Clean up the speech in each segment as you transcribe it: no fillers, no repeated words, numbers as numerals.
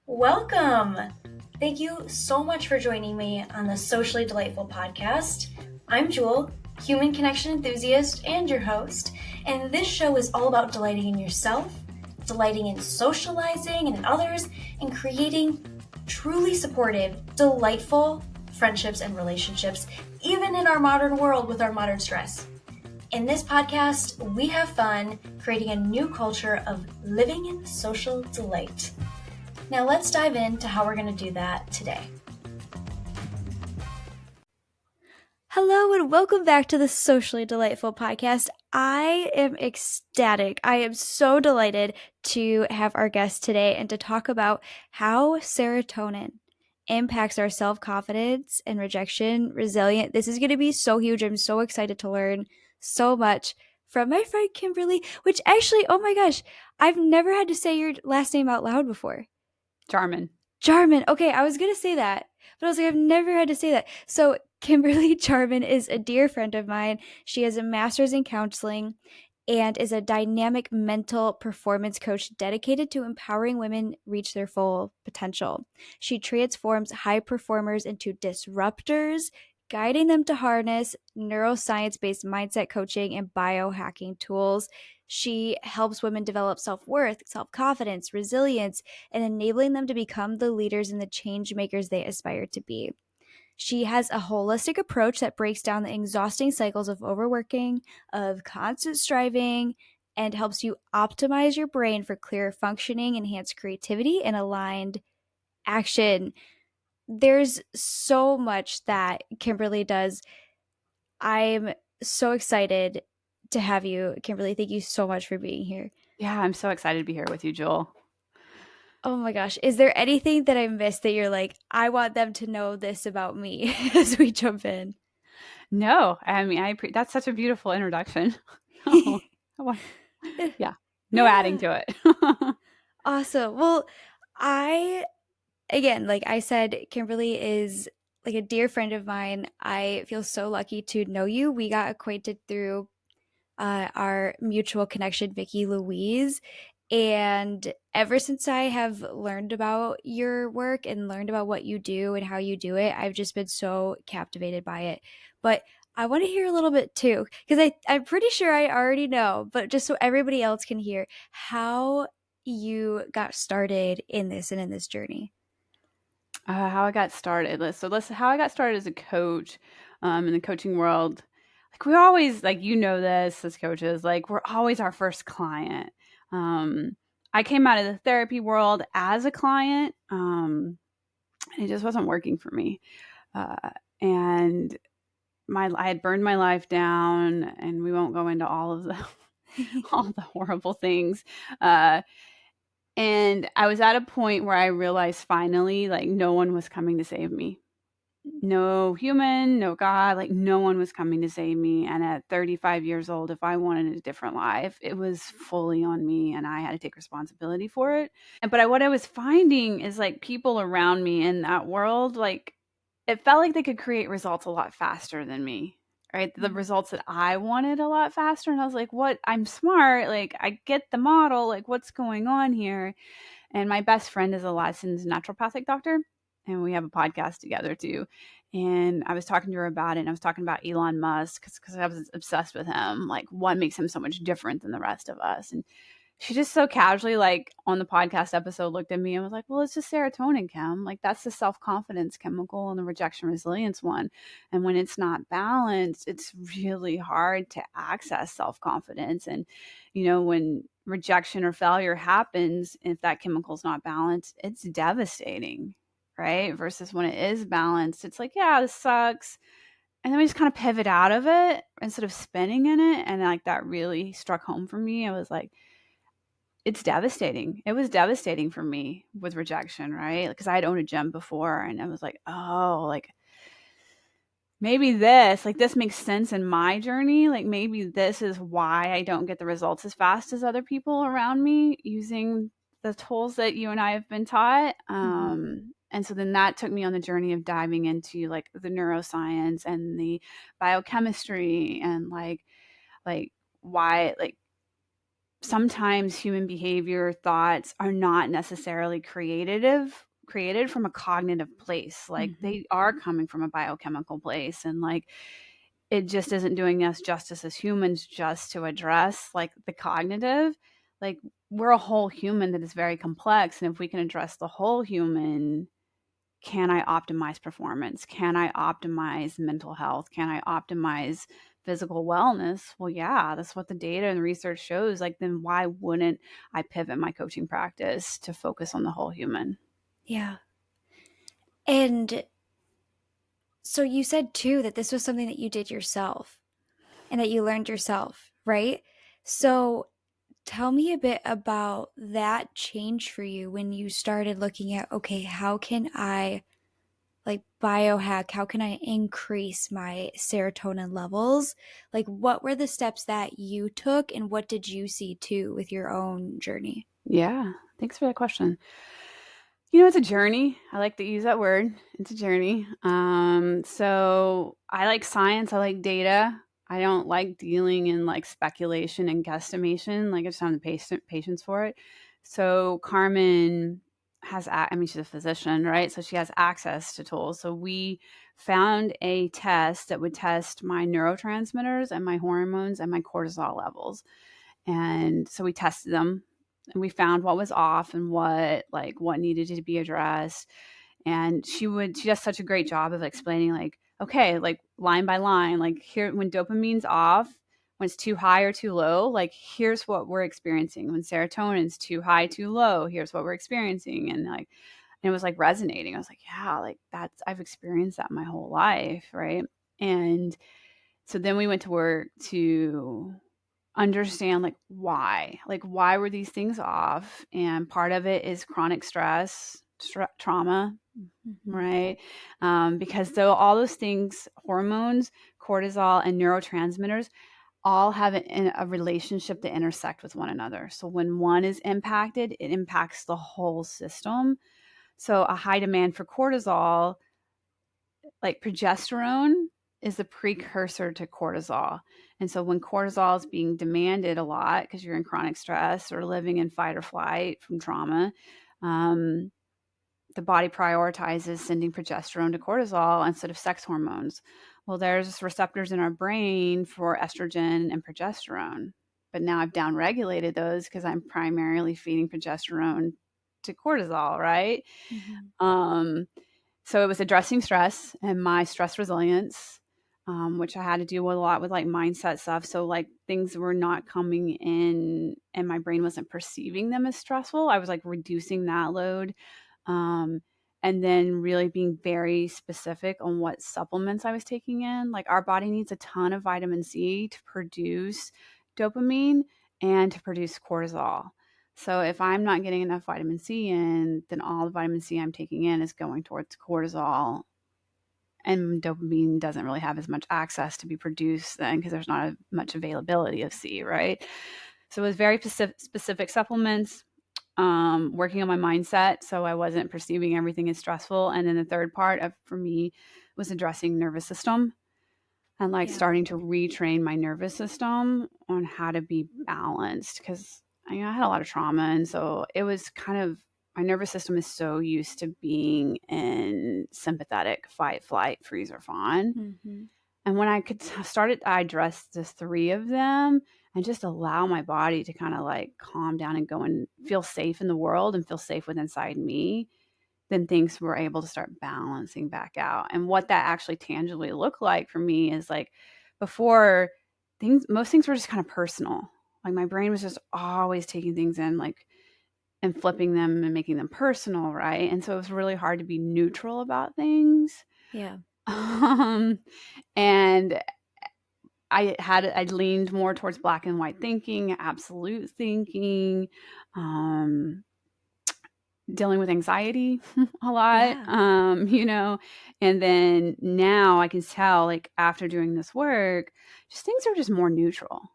Welcome! Thank you so much for joining me on the Socially Delightful podcast. I'm Jewel, human connection enthusiast and your host, and this show is all about delighting in yourself, delighting in socializing and in others, and creating truly supportive, delightful friendships and relationships, even in our modern world with our modern stress. In this podcast, we have fun creating a new culture of living in social delight. Now let's dive into how we're going to do that today. Hello and welcome back to the Socially Delightful podcast. I am ecstatic. I am so delighted to have our guest today and to talk about how serotonin impacts our self-confidence and rejection resilient. This is going to be so huge. I'm so excited to learn so much from my friend Kimberly, which actually, oh my gosh, I've never had to say your last name out loud before. Jarman. Okay, I was going to say that, but I was like, I've never had to say that. So Kimberly Jarman is a dear friend of mine. She has a master's in counseling and is a dynamic mental performance coach dedicated to empowering women reach their full potential. She transforms high performers into disruptors, guiding them to harness neuroscience-based mindset coaching and biohacking tools. She helps women develop self-worth, self-confidence, resilience, and enabling them to become the leaders and the change makers they aspire to be. She has a holistic approach that breaks down the exhausting cycles of overworking, of constant striving, and helps you optimize your brain for clear functioning, enhanced creativity, and aligned action. There's so much that Kimberly does. I'm so excited to have you, Kimberly. Thank you so much for being here. Yeah, I'm so excited to be here with you, Joel. Oh my gosh. Is there anything that I missed that you're like, I want them to know this about me as we jump in? No, I mean, that's such a beautiful introduction. Oh, yeah, no adding to it. Awesome. Well, like I said, Kimberly is like a dear friend of mine. I feel so lucky to know you. We got acquainted through our mutual connection, Vicky Louise. And ever since I have learned about your work and learned about what you do and how you do it, I've just been so captivated by it. But I want to hear a little bit too, because I'm pretty sure I already know, but just so everybody else can hear how you got started in this and in this journey. How I got started. How I got started as a coach in the coaching world. Like we're always like this as coaches. Like we're always our first client. I came out of the therapy world as a client, and it just wasn't working for me. And I had burned my life down, and we won't go into all of the all the horrible things. And I was at a point where I realized finally, like, no one was coming to save me. No human, no God, like, no one was coming to save me. And at 35 years old, if I wanted a different life, it was fully on me, and I had to take responsibility for it. What I was finding is like people around me in that world, like, it felt like they could create results a lot faster than me. Right. The results that I wanted a lot faster. And I was like, what? I'm smart. Like, I get the model. Like, what's going on here? And my best friend is a licensed naturopathic doctor, and we have a podcast together too. And I was talking to her about it, and I was talking about Elon Musk because I was obsessed with him. Like, what makes him so much different than the rest of us? And she just so casually, like, on the podcast episode, looked at me and was like, well, it's just serotonin, Kim. Like, that's the self-confidence chemical and the rejection resilience one. And when it's not balanced, it's really hard to access self-confidence. And, when rejection or failure happens, if that chemical is not balanced, it's devastating, right? Versus when it is balanced, it's like, yeah, this sucks. And then we just kind of pivot out of it instead of spinning in it. And like that really struck home for me. I was like, it's devastating. It was devastating for me with rejection, right? Because I had owned a gym before, and I was like, oh, like maybe this makes sense in my journey. Like maybe this is why I don't get the results as fast as other people around me using the tools that you and I have been taught. And so then that took me on the journey of diving into like the neuroscience and the biochemistry and like why, like, sometimes human behavior thoughts are not necessarily created from a cognitive place. Like Mhm. they are coming from a biochemical place, and like it just isn't doing us justice as humans just to address like the cognitive. Like we're a whole human that is very complex, and if we can address the whole human, can I optimize performance? Can I optimize mental health? Can I optimize physical wellness? Well, yeah, that's what the data and research shows. Like, then why wouldn't I pivot my coaching practice to focus on the whole human? Yeah. And so you said too that this was something that you did yourself and that you learned yourself, right? So tell me a bit about that change for you when you started looking at, okay, how can I like biohack? How can I increase my serotonin levels? Like, what were the steps that you took, and what did you see too with your own journey? Yeah, thanks for that question. You know, it's a journey. I like to use that word. It's a journey. So I like science. I like data. I don't like dealing in like speculation and guesstimation. Like I just don't have the patience for it. So Carmen has, I mean, she's a physician, right? So she has access to tools. So we found a test that would test my neurotransmitters and my hormones and my cortisol levels. And so we tested them and we found what was off and what needed to be addressed. And she does such a great job of explaining like, okay, like line by line, like here when dopamine's off, when it's too high or too low, like here's what we're experiencing. When serotonin's too high, too low, here's what we're experiencing. And it was like resonating. I was like, yeah, like that's I've experienced that my whole life, right? And so then we went to work to understand like why were these things off, and part of it is chronic stress, trauma, Mm-hmm. right? Because though all those things, hormones, cortisol, and neurotransmitters, all have a relationship that intersect with one another. So when one is impacted, it impacts the whole system. So a high demand for cortisol, like progesterone, is the precursor to cortisol. And so when cortisol is being demanded a lot because you're in chronic stress or living in fight or flight from trauma, um, the body prioritizes sending progesterone to cortisol instead of sex hormones. Well, there's receptors in our brain for estrogen and progesterone, but now I've downregulated those because I'm primarily feeding progesterone to cortisol, right? Mm-hmm. Um, so it was addressing stress and my stress resilience, which I had to do a lot with like mindset stuff. So like things were not coming in and my brain wasn't perceiving them as stressful. I was like reducing that load. Um, and then really being very specific on what supplements I was taking in. Like our body needs a ton of vitamin C to produce dopamine and to produce cortisol. So if I'm not getting enough vitamin C in, then all the vitamin C I'm taking in is going towards cortisol, and dopamine doesn't really have as much access to be produced then because there's not much availability of C, right? So it was very specific supplements, working on my mindset so I wasn't perceiving everything as stressful. And then the third part of for me was addressing nervous system and like Yeah. starting to retrain my nervous system on how to be balanced because I had a lot of trauma, and so it was kind of my nervous system is so used to being in sympathetic fight, flight, freeze, or fawn. Mm-hmm. And when I could started, I addressed the three of them and just allow my body to kind of like calm down and go and feel safe in the world and feel safe with inside me, then things were able to start balancing back out. And what that actually tangibly looked like for me is like before most things were just kind of personal. Like my brain was just always taking things in, like, and flipping them and making them personal, right? And so it was really hard to be neutral about things. Yeah. Um, and I leaned more towards black and white thinking, absolute thinking, um, dealing with anxiety a lot, Yeah. and then now I can tell, like, after doing this work, just things are just more neutral.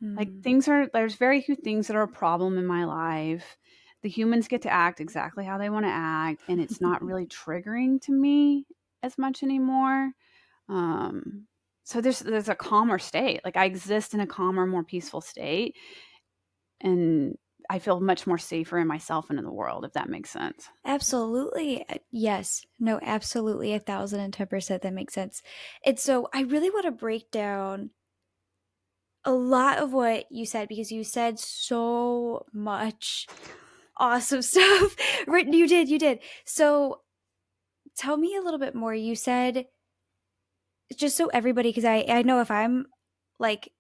Like, Mm. there's very few things that are a problem in my life. The humans get to act exactly how they want to act, and it's not really triggering to me as much anymore. Um, so there's a calmer state. Like I exist in a calmer, more peaceful state. and I feel much more safer in myself and in the world, if that makes sense. Absolutely. Yes. No, absolutely. 1010%. That makes sense. And so I really want to break down a lot of what you said because you said so much awesome stuff. Right, you did, you did. So tell me a little bit more. You said just so everybody, because I know if I'm like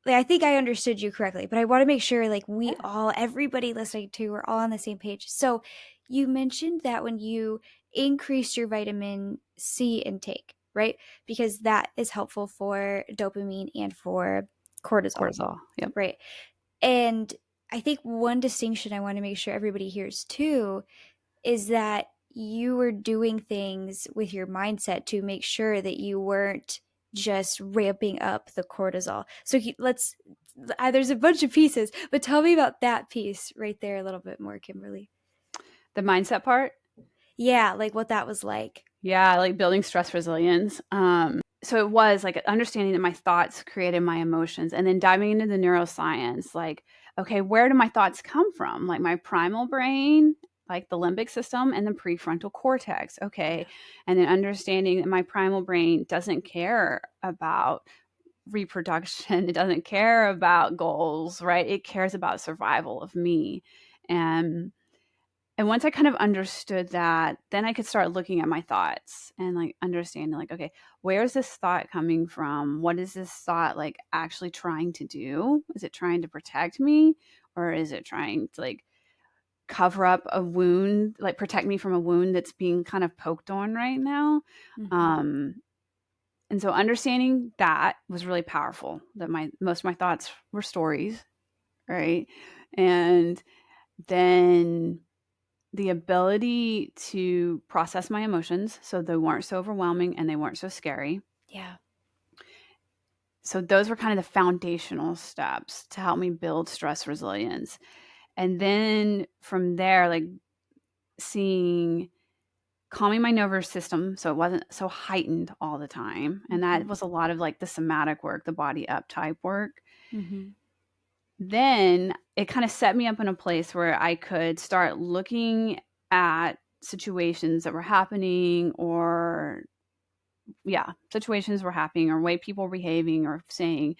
I think I understood you correctly, but I want to make sure like we Yeah. all, everybody listening to, we're all on the same page. So you mentioned that when you increase your vitamin C intake, right? Because that is helpful for dopamine and for cortisol, Cortisol. Yep. right? And I think one distinction I want to make sure everybody hears too is that you were doing things with your mindset to make sure that you weren't just ramping up the cortisol. So let's, there's a bunch of pieces, but tell me about that piece right there a little bit more, Kimberly. The mindset part. Yeah, like what that was like. Yeah, like building stress resilience. So it was like understanding that my thoughts created my emotions, and then diving into the neuroscience, like, okay, where do my thoughts come from? Like my primal brain, like the limbic system, and the prefrontal cortex. Yeah. Okay. And then understanding that my primal brain doesn't care about reproduction, it doesn't care about goals, right? It cares about survival of me. And and once I kind of understood that, then I could start looking at my thoughts and like understanding, like, okay, where's this thought coming from? What is this thought like actually trying to do? Is it trying to protect me, or is it trying to like cover up a wound, like protect me from a wound that's being kind of poked on right now? Mm-hmm. Um, and so understanding that was really powerful. That my most of my thoughts were stories, right? And then the ability to process my emotions so they weren't so overwhelming and they weren't so scary. Yeah. So those were kind of the foundational steps to help me build stress resilience. And then from there, like seeing calming my nervous system so it wasn't so heightened all the time. And that Mm-hmm. was a lot of like the somatic work, the body up type work. Mm-hmm. Then it kind of set me up in a place where I could start looking at situations that were happening, or yeah, situations were happening or way people were behaving or saying,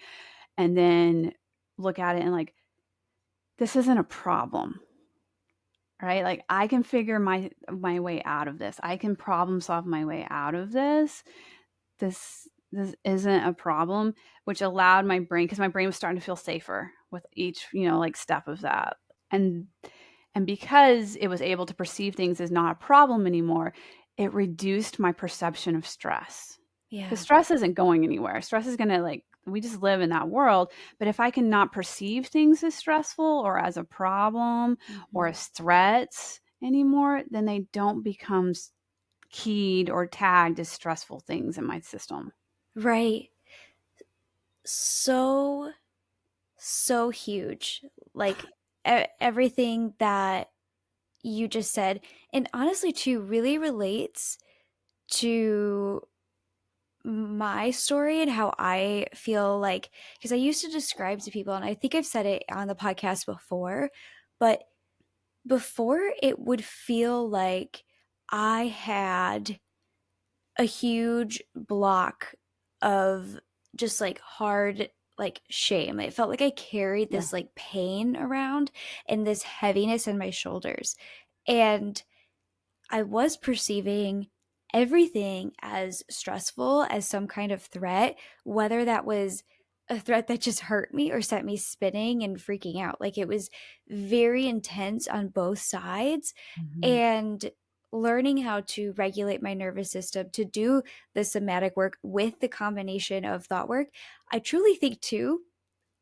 and then look at it and like, this isn't a problem, right? Like I can figure my way out of this. I can problem solve my way out of this. This isn't a problem, which allowed my brain, because my brain was starting to feel safer with each, like step of that. And and because it was able to perceive things as not a problem anymore, it reduced my perception of stress. Because Yeah. stress isn't going anywhere. Stress is gonna like we just live in that world. But if I can not perceive things as stressful or as a problem or Mm-hmm. as threats anymore, then they don't become keyed or tagged as stressful things in my system. Right. So, so huge. Like everything that you just said, and honestly, too, really relates to my story and how I feel like, because I used to describe to people, and I think I've said it on the podcast before, but before it would feel like I had a huge block of just like hard like shame. It felt like I carried Yeah. this like pain around and this heaviness in my shoulders. And I was perceiving everything as stressful, as some kind of threat, whether that was a threat that just hurt me or set me spinning and freaking out. Like it was very intense on both sides. Mhm. And learning how to regulate my nervous system to do the somatic work with the combination of thought work, I truly think too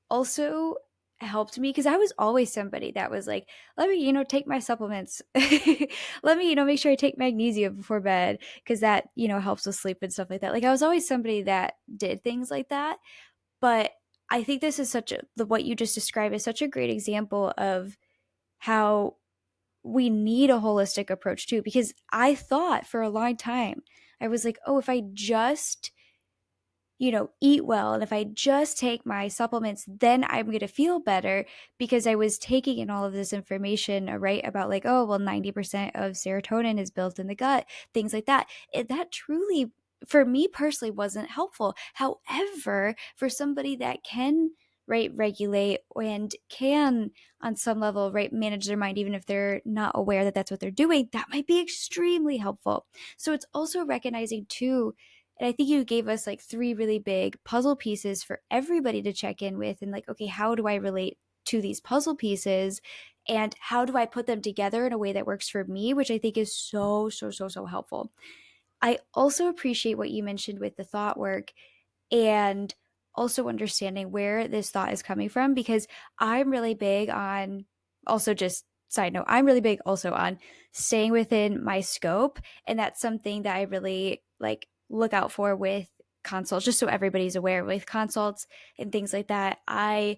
also helped me because I was always somebody that was like, let me, take my supplements. Let me, make sure I take magnesium before bed because that, helps with sleep and stuff like that. Like I was always somebody that did things like that. But I think this is what you just described is such a great example of how we need a holistic approach too. Because I thought for a long time, I was like, oh, if I just eat well, and if I just take my supplements, then I'm going to feel better, because I was taking in all of this information, right, about like, oh, well, 90% of serotonin is built in the gut, things like that. That truly, for me personally, wasn't helpful. However, for somebody that can, right, regulate and can on some level, right, manage their mind, even if they're not aware that that's what they're doing, that might be extremely helpful. So it's also recognizing too, and I think you gave us like three really big puzzle pieces for everybody to check in with, and like, okay, how do I relate to these puzzle pieces, and how do I put them together in a way that works for me, which I think is so, so, so, so helpful. I also appreciate what you mentioned with the thought work, and also understanding where this thought is coming from, because I'm really big on, also just side note, I'm really big also on staying within my scope, and that's something that I really like look out for with consults, just so everybody's aware. With consults and things like that, I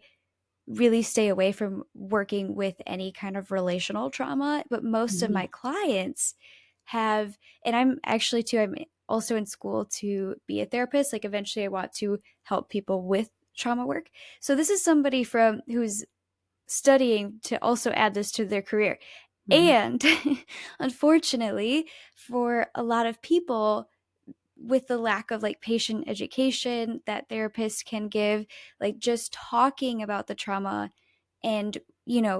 really stay away from working with any kind of relational trauma, but most of Mhm. my clients have, and I'm actually too, I'm also in school to be a therapist. Like eventually I want to help people with trauma work. So this is somebody from who's studying to also add this to their career. Mhm. And unfortunately, for a lot of people, with the lack of like patient education that therapists can give, like just talking about the trauma and,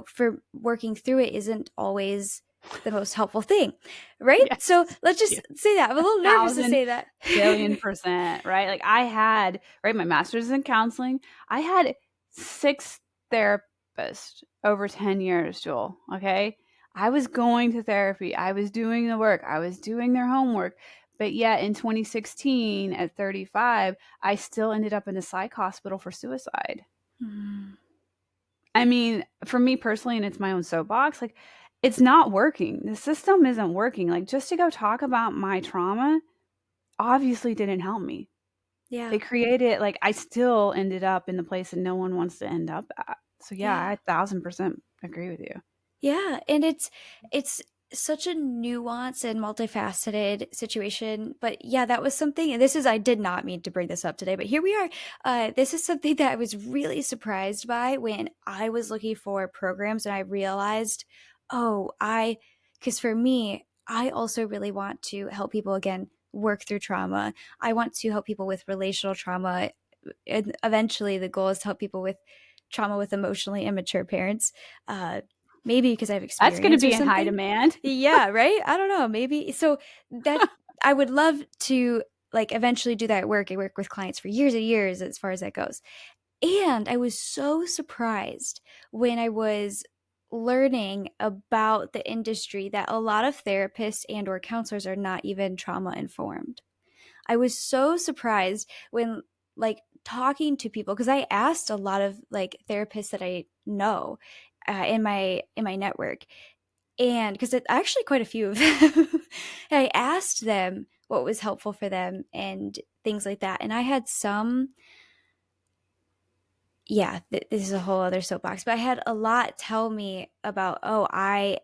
for working through it isn't always the most helpful thing, right? Yes. So let's just Yeah. say that. I'm a little nervous to 1,000 say that. billion percent, right? Like I had, right, my master's in counseling. I had 6 therapists over 10 years, Joel, okay? I was going to therapy. I was doing the work. I was doing their homework. But yet in 2016 at 35, I still ended up in a psych hospital for suicide. Mm, I mean, for me personally, and it's my own soapbox, like it's not working. The system isn't working. Like just to go talk about my trauma obviously didn't help me. yeah. They created like I still ended up in the place that no one wants to end up at. So yeah, Yeah. I 1,000% agree with you. Yeah, and it's such a nuanced and multifaceted situation. But yeah, that was something, and this is, I did not mean to bring this up today, but here we are. This is something that I was really surprised by when I was looking for programs, and I realized, oh, because for me, I also really want to help people again work through trauma. I want to help people with relational trauma, and eventually the goal is to help people with trauma with emotionally immature parents. Uh, Maybe because I have That's going to experience or be in high something. demand. Yeah, right? I don't know. Maybe so that I would love to like eventually do that work. I work with clients for years and years as far as that goes. And I was so surprised when I was learning about the industry that a lot of therapists and or counselors are not even trauma informed. I was so surprised when like talking to people, because I asked a lot of like therapists that I know in my network, and because it actually quite a few of them, I asked them what was helpful for them and things like that, and I had some. Yeah, this is a whole other soapbox, but I had a lot tell me about, oh, I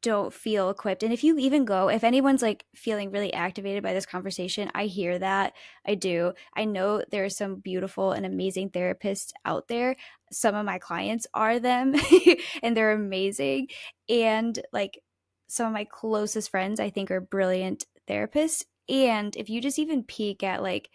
don't feel equipped. And if you even go, if anyone's like feeling really activated by this conversation, I hear that. I do. I know there are some beautiful and amazing therapists out there. Some of my clients are them and they're amazing. And like some of my closest friends, I think, are brilliant therapists. And if you just even peek at like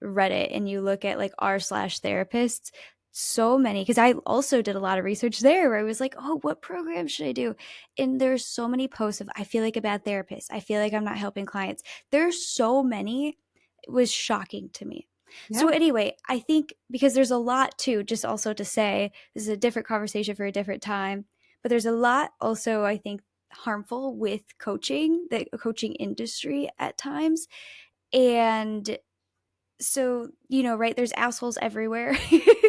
Reddit and you look at like r/therapists, so many, because I also did a lot of research there where I was like, oh, what program should I do? And there's so many posts of, I feel like a bad therapist, I feel like I'm not helping clients. There's so many. It was shocking to me. So Yeah. anyway, I think because there's a lot too, just also to say, this is a different conversation for a different time, but there's a lot also, I think, harmful with coaching, the coaching industry at times. And so, right, there's assholes everywhere.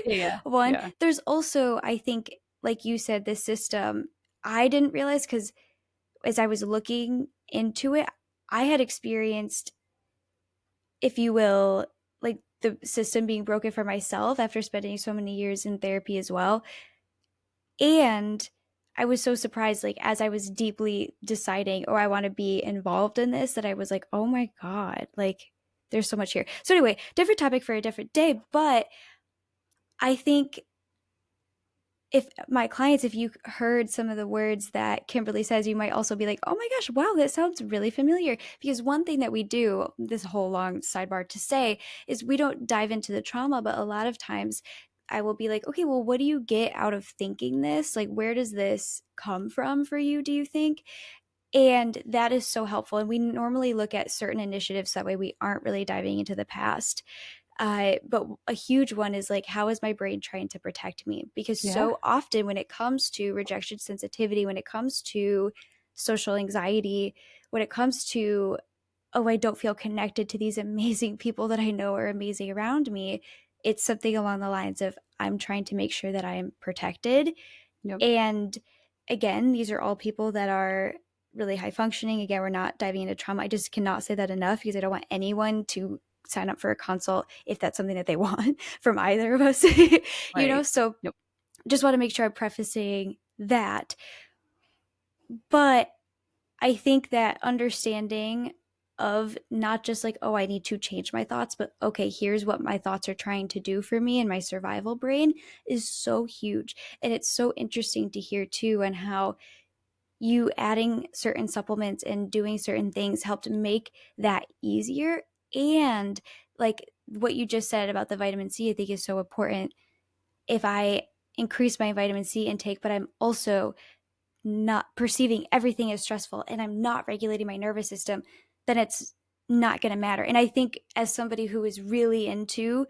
Yeah. One, Yeah. there's also, I think, like you said, this system, I didn't realize, because as I was looking into it, I had experienced, if you will, like the system being broken for myself after spending so many years in therapy as well. And I was so surprised, like, as I was deeply deciding, oh, I want to be involved in this, that I was like, oh my God, like, there's so much here. So anyway, different topic for a different day, but I think if my clients, if you heard some of the words that Kimberly says, you might also be like, oh my gosh, wow, that sounds really familiar. Because one thing that we do, this whole long sidebar to say, is we don't dive into the trauma, but a lot of times I will be like, okay, well, what do you get out of thinking this? Like, where does this come from for you, do you think? And that is so helpful. And we normally look at certain initiatives that way we aren't really diving into the past. But a huge one is like, how is my brain trying to protect me? Because Yeah. so often when it comes to rejection sensitivity, when it comes to social anxiety, when it comes to, oh, I don't feel connected to these amazing people that I know are amazing around me, it's something along the lines of, I'm trying to make sure that I am protected. Yep. And again, these are all people that are really high functioning. Again, we're not diving into trauma. I just cannot say that enough because I don't want anyone to sign up for a consult if that's something that they want from either of us. Right. So Yep. just want to make sure I'm prefacing that. But I think that understanding of not just like, oh, I need to change my thoughts, but okay, here's what my thoughts are trying to do for me and my survival brain is so huge. And it's so interesting to hear too, and how you adding certain supplements and doing certain things helped make that easier. And like what you just said about the vitamin C, I think is so important. If I increase my vitamin C intake, but I'm also not perceiving everything as stressful and I'm not regulating my nervous system, then it's not going to matter. And I think as somebody who is really into,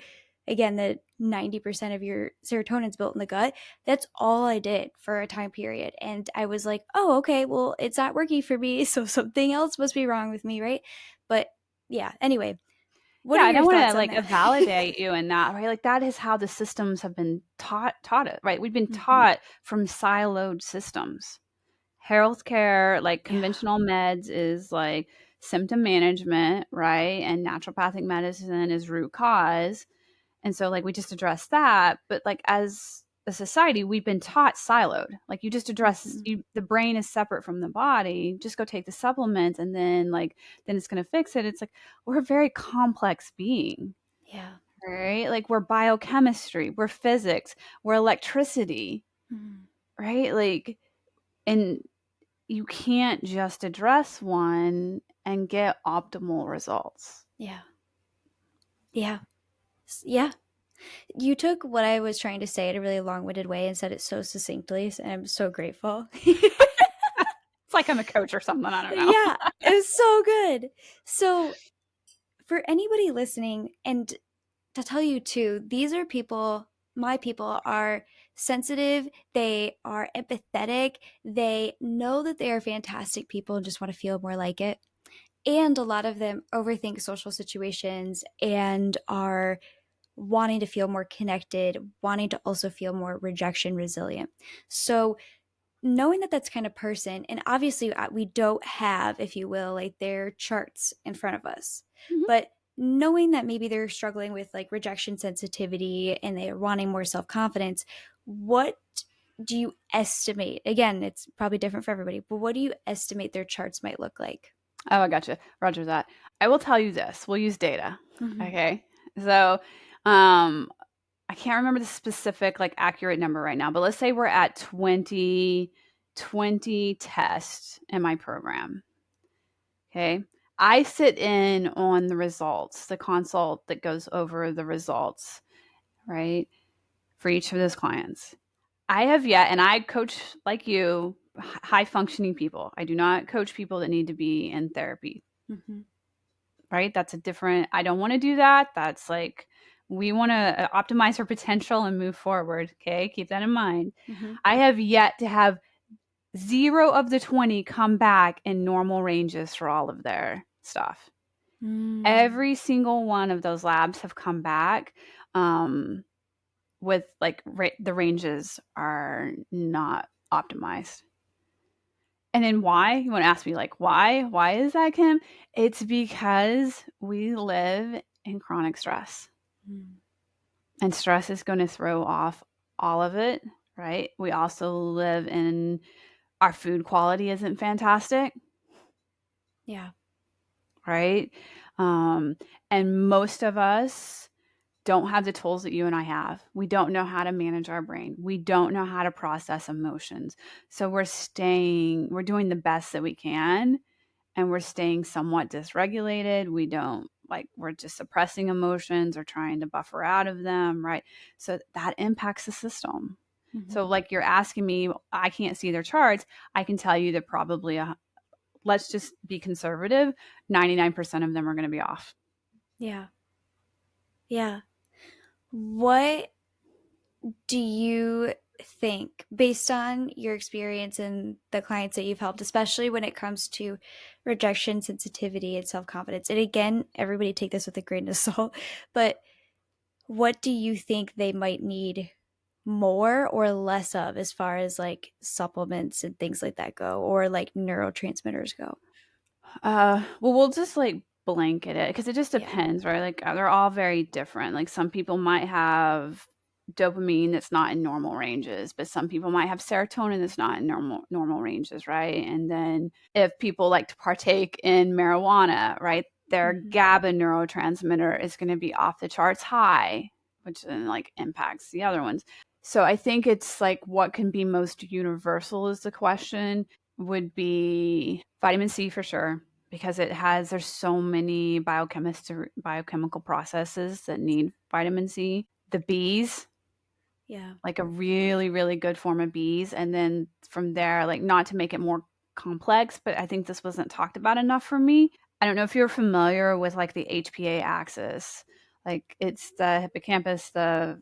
again, the 90% of your serotonin's built in the gut, that's all I did for a time period. And I was like, oh, okay, well, it's not working for me. So something else must be wrong with me, right? But yeah, anyway, what Yeah, are I your don't wanna, thoughts on like, that? validate you in that, right? Like, that is how the systems have been taught it, right? We've been Mm-hmm. taught from siloed systems. Healthcare, like, Yeah. conventional meds is, like, symptom management, right? And naturopathic medicine is root cause. And so, like, we just address that, but, like, as a society, we've been taught siloed. Like, you just address Mm-hmm. the brain is separate from the body, just go take the supplements and then, like, then it's gonna fix it. It's like, we're a very complex being, Yeah. right? Like, we're biochemistry, we're physics, we're electricity, Mm-hmm. right? Like, and you can't just address one and get optimal results. Yeah. Yeah. Yeah. You took what I was trying to say in a really long-winded way and said it so succinctly, and I'm so grateful. It's like I'm a coach or something, I don't know. Yeah, it was so good. So, for anybody listening, and to tell you too, these are people, my people are sensitive, they are empathetic, they know that they are fantastic people and just want to feel more like it. And a lot of them overthink social situations and are wanting to feel more connected, wanting to also feel more rejection resilient. So, knowing that that's kind of person, and obviously we don't have, if you will, like their charts in front of us, Mhm. but knowing that maybe they're struggling with like rejection sensitivity and they're wanting more self-confidence, what do you estimate, again, it's probably different for everybody, but what do you estimate their charts might look like? Oh, I gotcha. Roger that. I will tell you this. We'll use data. Mm-hmm. Okay. So, um, I can't remember the specific, like, accurate number right now, but let's say we're at 20 tests in my program. Okay. I sit in on the results, the consult that goes over the results, right? For each of those clients. I have yet, and I coach like you, high functioning people. I do not coach people that need to be in therapy, Mm-hmm. right? That's a different, I don't want to do that. That's like, we want to optimize our potential and move forward. Okay. Keep that in mind. Mm-hmm. I have yet to have 0 of the 20 come back in normal ranges for all of their stuff. Mm. Every single one of those labs have come back um, with like the ranges are not optimized. And then why? You want to ask me like why? Why is that, Kim? It's because we live in chronic stress. Mm. And stress is going to throw off all of it, right? We also live in our food quality isn't fantastic, Yeah. right? And most of us don't have the tools that you and I have. We don't know how to manage our brain. We don't know how to process emotions. So we're doing the best that we can, and we're staying somewhat dysregulated. We're just suppressing emotions or trying to buffer out of them, right? So that impacts the system. Mm-hmm. So like you're asking me, I can't see their charts. I can tell you that probably, let's just be conservative, 99% of them are going to be off. Yeah. Yeah. What do you think, based on your experience and the clients that you've helped, especially when it comes to rejection, sensitivity, and self confidence? And again, everybody take this with a grain of salt, but what do you think they might need more or less of as far as like supplements and things like that go, or like neurotransmitters go? Well, we'll just like blanket it because it just Yeah. depends, right? Like they're all very different. Like some people might have dopamine that's not in normal ranges, but some people might have serotonin that's not in normal ranges, right? And then if people like to partake in marijuana, right, their Mm-hmm. GABA neurotransmitter is going to be off the charts high, which then like impacts the other ones. So I think it's like what can be most universal is the question. Would be vitamin C for sure, because there's so many biochemical processes that need vitamin C. The B's, Yeah. like a really, really good form of B's. And then from there, like not to make it more complex, but I think this wasn't talked about enough for me. I don't know if you're familiar with like the HPA axis. Like it's the hippocampus, the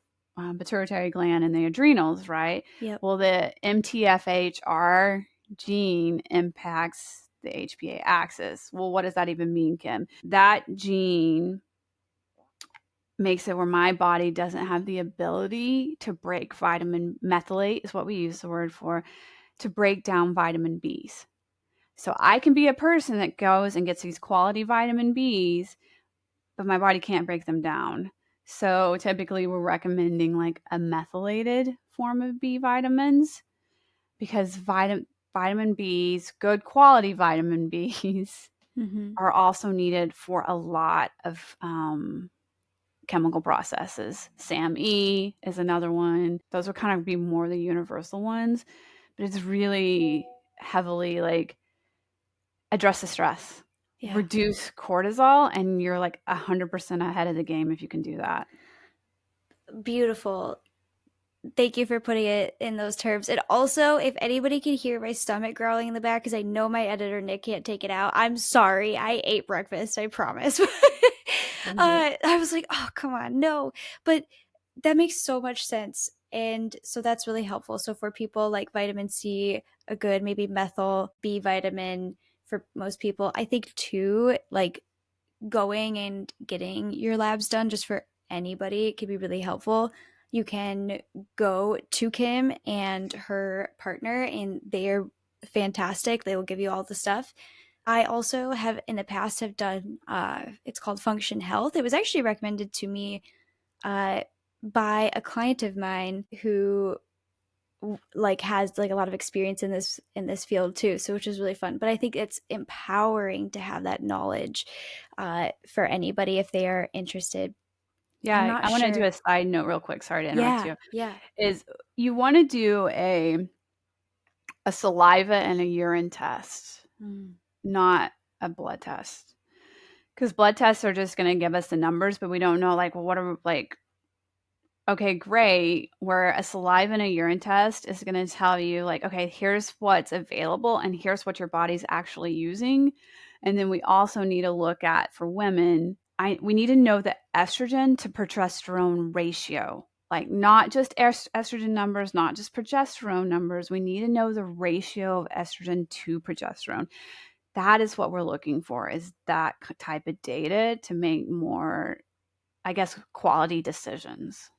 pituitary gland, and the adrenals, right? Yep. Well, the MTFHR gene impacts the HPA axis. Well, what does that even mean, Kim? That gene makes it where my body doesn't have the ability to break vitamin methylate, is what we use the word for, to break down vitamin B's. So I can be a person that goes and gets these quality vitamin B's, but my body can't break them down. So typically we're recommending like a methylated form of B vitamins, because vitamin B's, good quality vitamin B's, Mm-hmm. are also needed for a lot of chemical processes. SAMe is another one. Those would kind of be more the universal ones, but it's really heavily like address the stress, Yeah. reduce cortisol, and you're like 100% ahead of the game if you can do that. Beautiful. Thank you for putting it in those terms. And also, if anybody can hear my stomach growling in the back, because I know my editor Nick can't take it out, I'm sorry. I ate breakfast, I promise. I was like, oh, come on, no. But that makes so much sense. And so that's really helpful. So for people like vitamin C, a good maybe methyl B vitamin for most people, I think too, like going and getting your labs done just for anybody, it can be really helpful. You can go to Kim and her partner, and they are fantastic. They will give you all the stuff. I also have in the past have done it's called Function Health. It was actually recommended to me uh, by a client of mine who like has like a lot of experience in this field too, so which is really fun. But I think it's empowering to have that knowledge for anybody if they are interested. I'm Yeah, not I want to do sure. a side note real quick. Sorry to interrupt Yeah, you. yeah. Is you want to do a saliva and a urine test, Mm, not a blood test. Because blood tests are just going to give us the numbers, but we don't know like, well, what are like, okay, great. Where a saliva and a urine test is going to tell you like, okay, here's what's available and here's what your body's actually using. And then we also need to look at, for women, we need to know the estrogen to progesterone ratio. Like not just estrogen numbers, not just progesterone numbers. We need to know the ratio of estrogen to progesterone. That is what we're looking for, is that type of data to make more, I guess, quality decisions.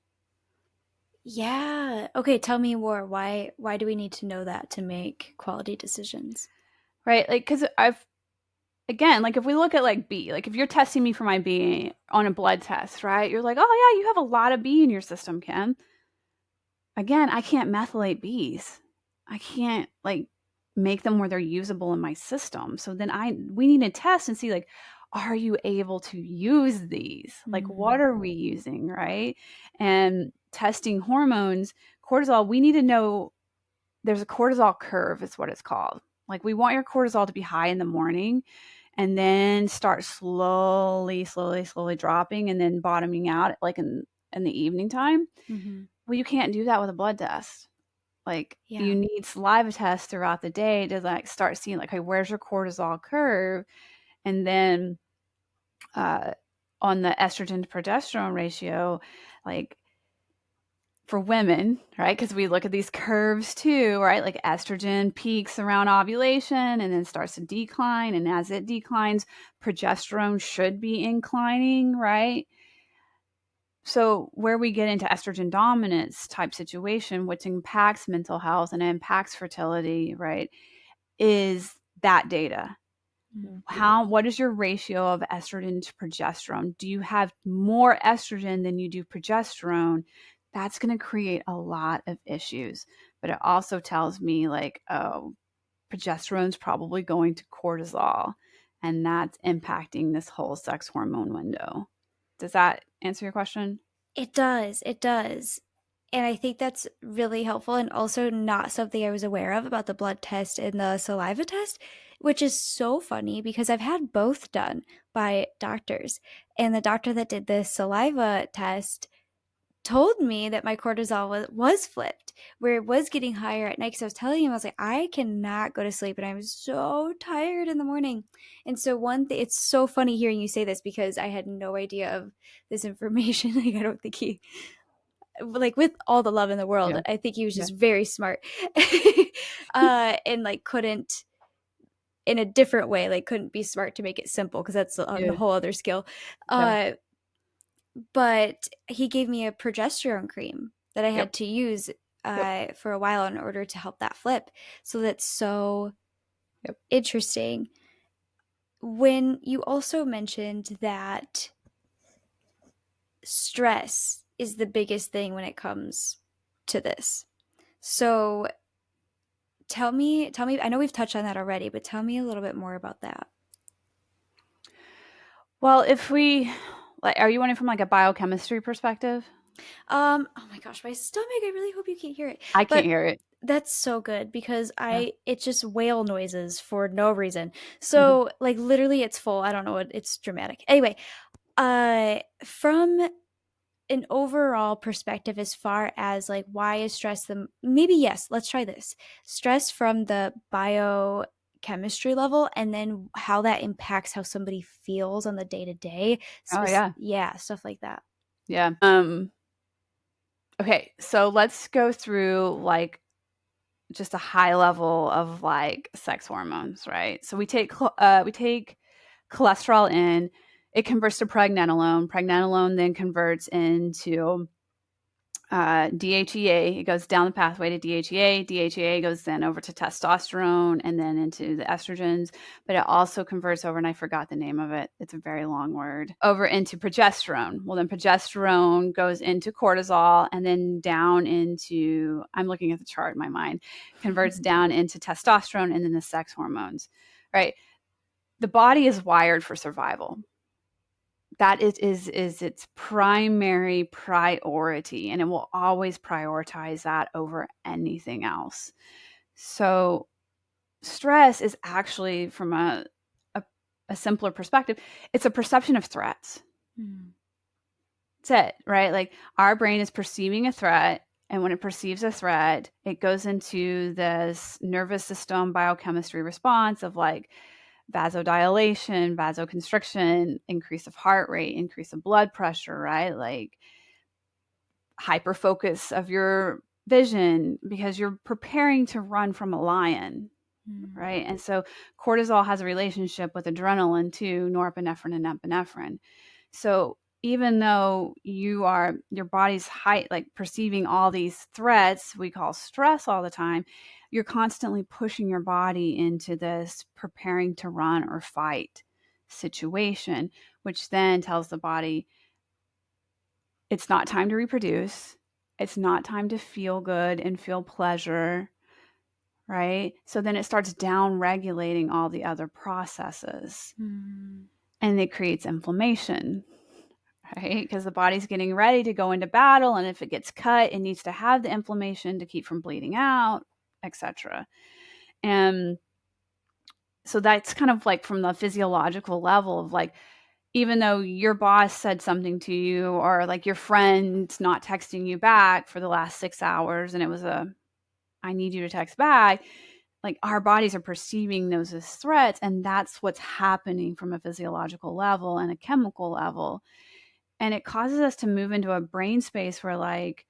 yeah. Okay, tell me more. Why do we need to know that to make quality decisions? Right? Like, because again, like if we look at like B, like if you're testing me for my B on a blood test, right? You're like, oh yeah, you have a lot of B in your system, Kim. Again, I can't methylate Bs. I can't like make them where they're usable in my system. So then we need to test and see like, are you able to use these? Like, what are we using, right? And testing hormones, cortisol, we need to know there's a cortisol curve, is what it's called. Like, we want your cortisol to be high in the morning and then start slowly dropping and then bottoming out like in the evening time. Well, you can't do that with a blood test. Like, Yeah. you need saliva tests throughout the day to like start seeing like, okay, where's your cortisol curve? And then on the estrogen to progesterone ratio, like for women, right? Because we look at these curves too, right? Like estrogen peaks around ovulation and then starts to decline. And as it declines, progesterone should be inclining, right? So where we get into estrogen dominance type situation, which impacts mental health and impacts fertility, right, is that data. What is your ratio of estrogen to progesterone? Do you have more estrogen than you do progesterone? That's going to create a lot of issues. But it also tells me like, oh, progesterone's probably going to cortisol, and that's impacting this whole sex hormone window. Does that answer your question? It does. It does. And I think that's really helpful and also not something I was aware of about the blood test and the saliva test, which is so funny because I've had both done by doctors. And the doctor that did the saliva test told me that my cortisol was flipped, where it was getting higher at night. Because I was telling him, I was like, I cannot go to sleep and I'm so tired in the morning. And so, one thing, it's so funny hearing you say this because I had no idea of this information. Like, I don't think he, like, with all the love in the world, Yeah. I think he was Yeah. just very smart. And like, couldn't, in a different way, like, couldn't be smart to make it simple because that's a Yeah. whole other skill. Yeah. But he gave me a progesterone cream that I Yep. had to use Yep. for a while in order to help that flip. So that's so Yep. interesting. When you also mentioned that stress is the biggest thing when it comes to this. So tell me, I know we've touched on that already, but tell me a little bit more about that. Well, if we like, are you wanting from like a biochemistry perspective? Oh my gosh, my stomach, I really hope you can't hear it. I can't But hear it. that's so good because Yeah. it's just whale noises for no reason. Mhm. So like literally it's full. I don't know what it's dramatic. Anyway, from an overall perspective as far as like why is stress the maybe yes, let's try this. Stress from the biochemistry level and then how that impacts how somebody feels on the day to day. Oh yeah. Yeah, stuff like that. Yeah. Okay, so let's go through like just a high level of like sex hormones, right? So we take cholesterol in, it converts to pregnenolone. Pregnenolone then converts into DHEA. It goes down the pathway to DHEA. DHEA goes then over to testosterone and then into the estrogens. But it also converts over, and I forgot the name of it. It's a very long word. Over into progesterone. Well, then progesterone goes into cortisol and then down into, I'm looking at the chart in my mind, converts down into testosterone and then the sex hormones, right? The body is wired for survival. That is its primary priority, and it will always prioritize that over anything else. So stress is actually, from a simpler perspective, it's a perception of threats. That's it, right? Like, our brain is perceiving a threat, and when it perceives a threat, it goes into this nervous system biochemistry response of like vasodilation, vasoconstriction, increase of heart rate, increase of blood pressure, right? Like hyper focus of your vision because you're preparing to run from a lion, right? And so cortisol has a relationship with adrenaline too, norepinephrine and epinephrine. So even though your body's like perceiving all these threats we call stress all the time, you're constantly pushing your body into this preparing to run or fight situation, which then tells the body it's not time to reproduce. It's not time to feel good and feel pleasure, right? So then it starts down regulating all the other processes. And and it creates inflammation, right? Because the body's getting ready to go into battle, and if it gets cut, it needs to have the inflammation to keep from bleeding out, etc. And so that's kind of like from the physiological level of like, even though your boss said something to you, or like your friend's not texting you back for the last 6 hours and it was I need you to text back, like our bodies are perceiving those as threats. And that's what's happening from a physiological level and a chemical level. And it causes us to move into a brain space where like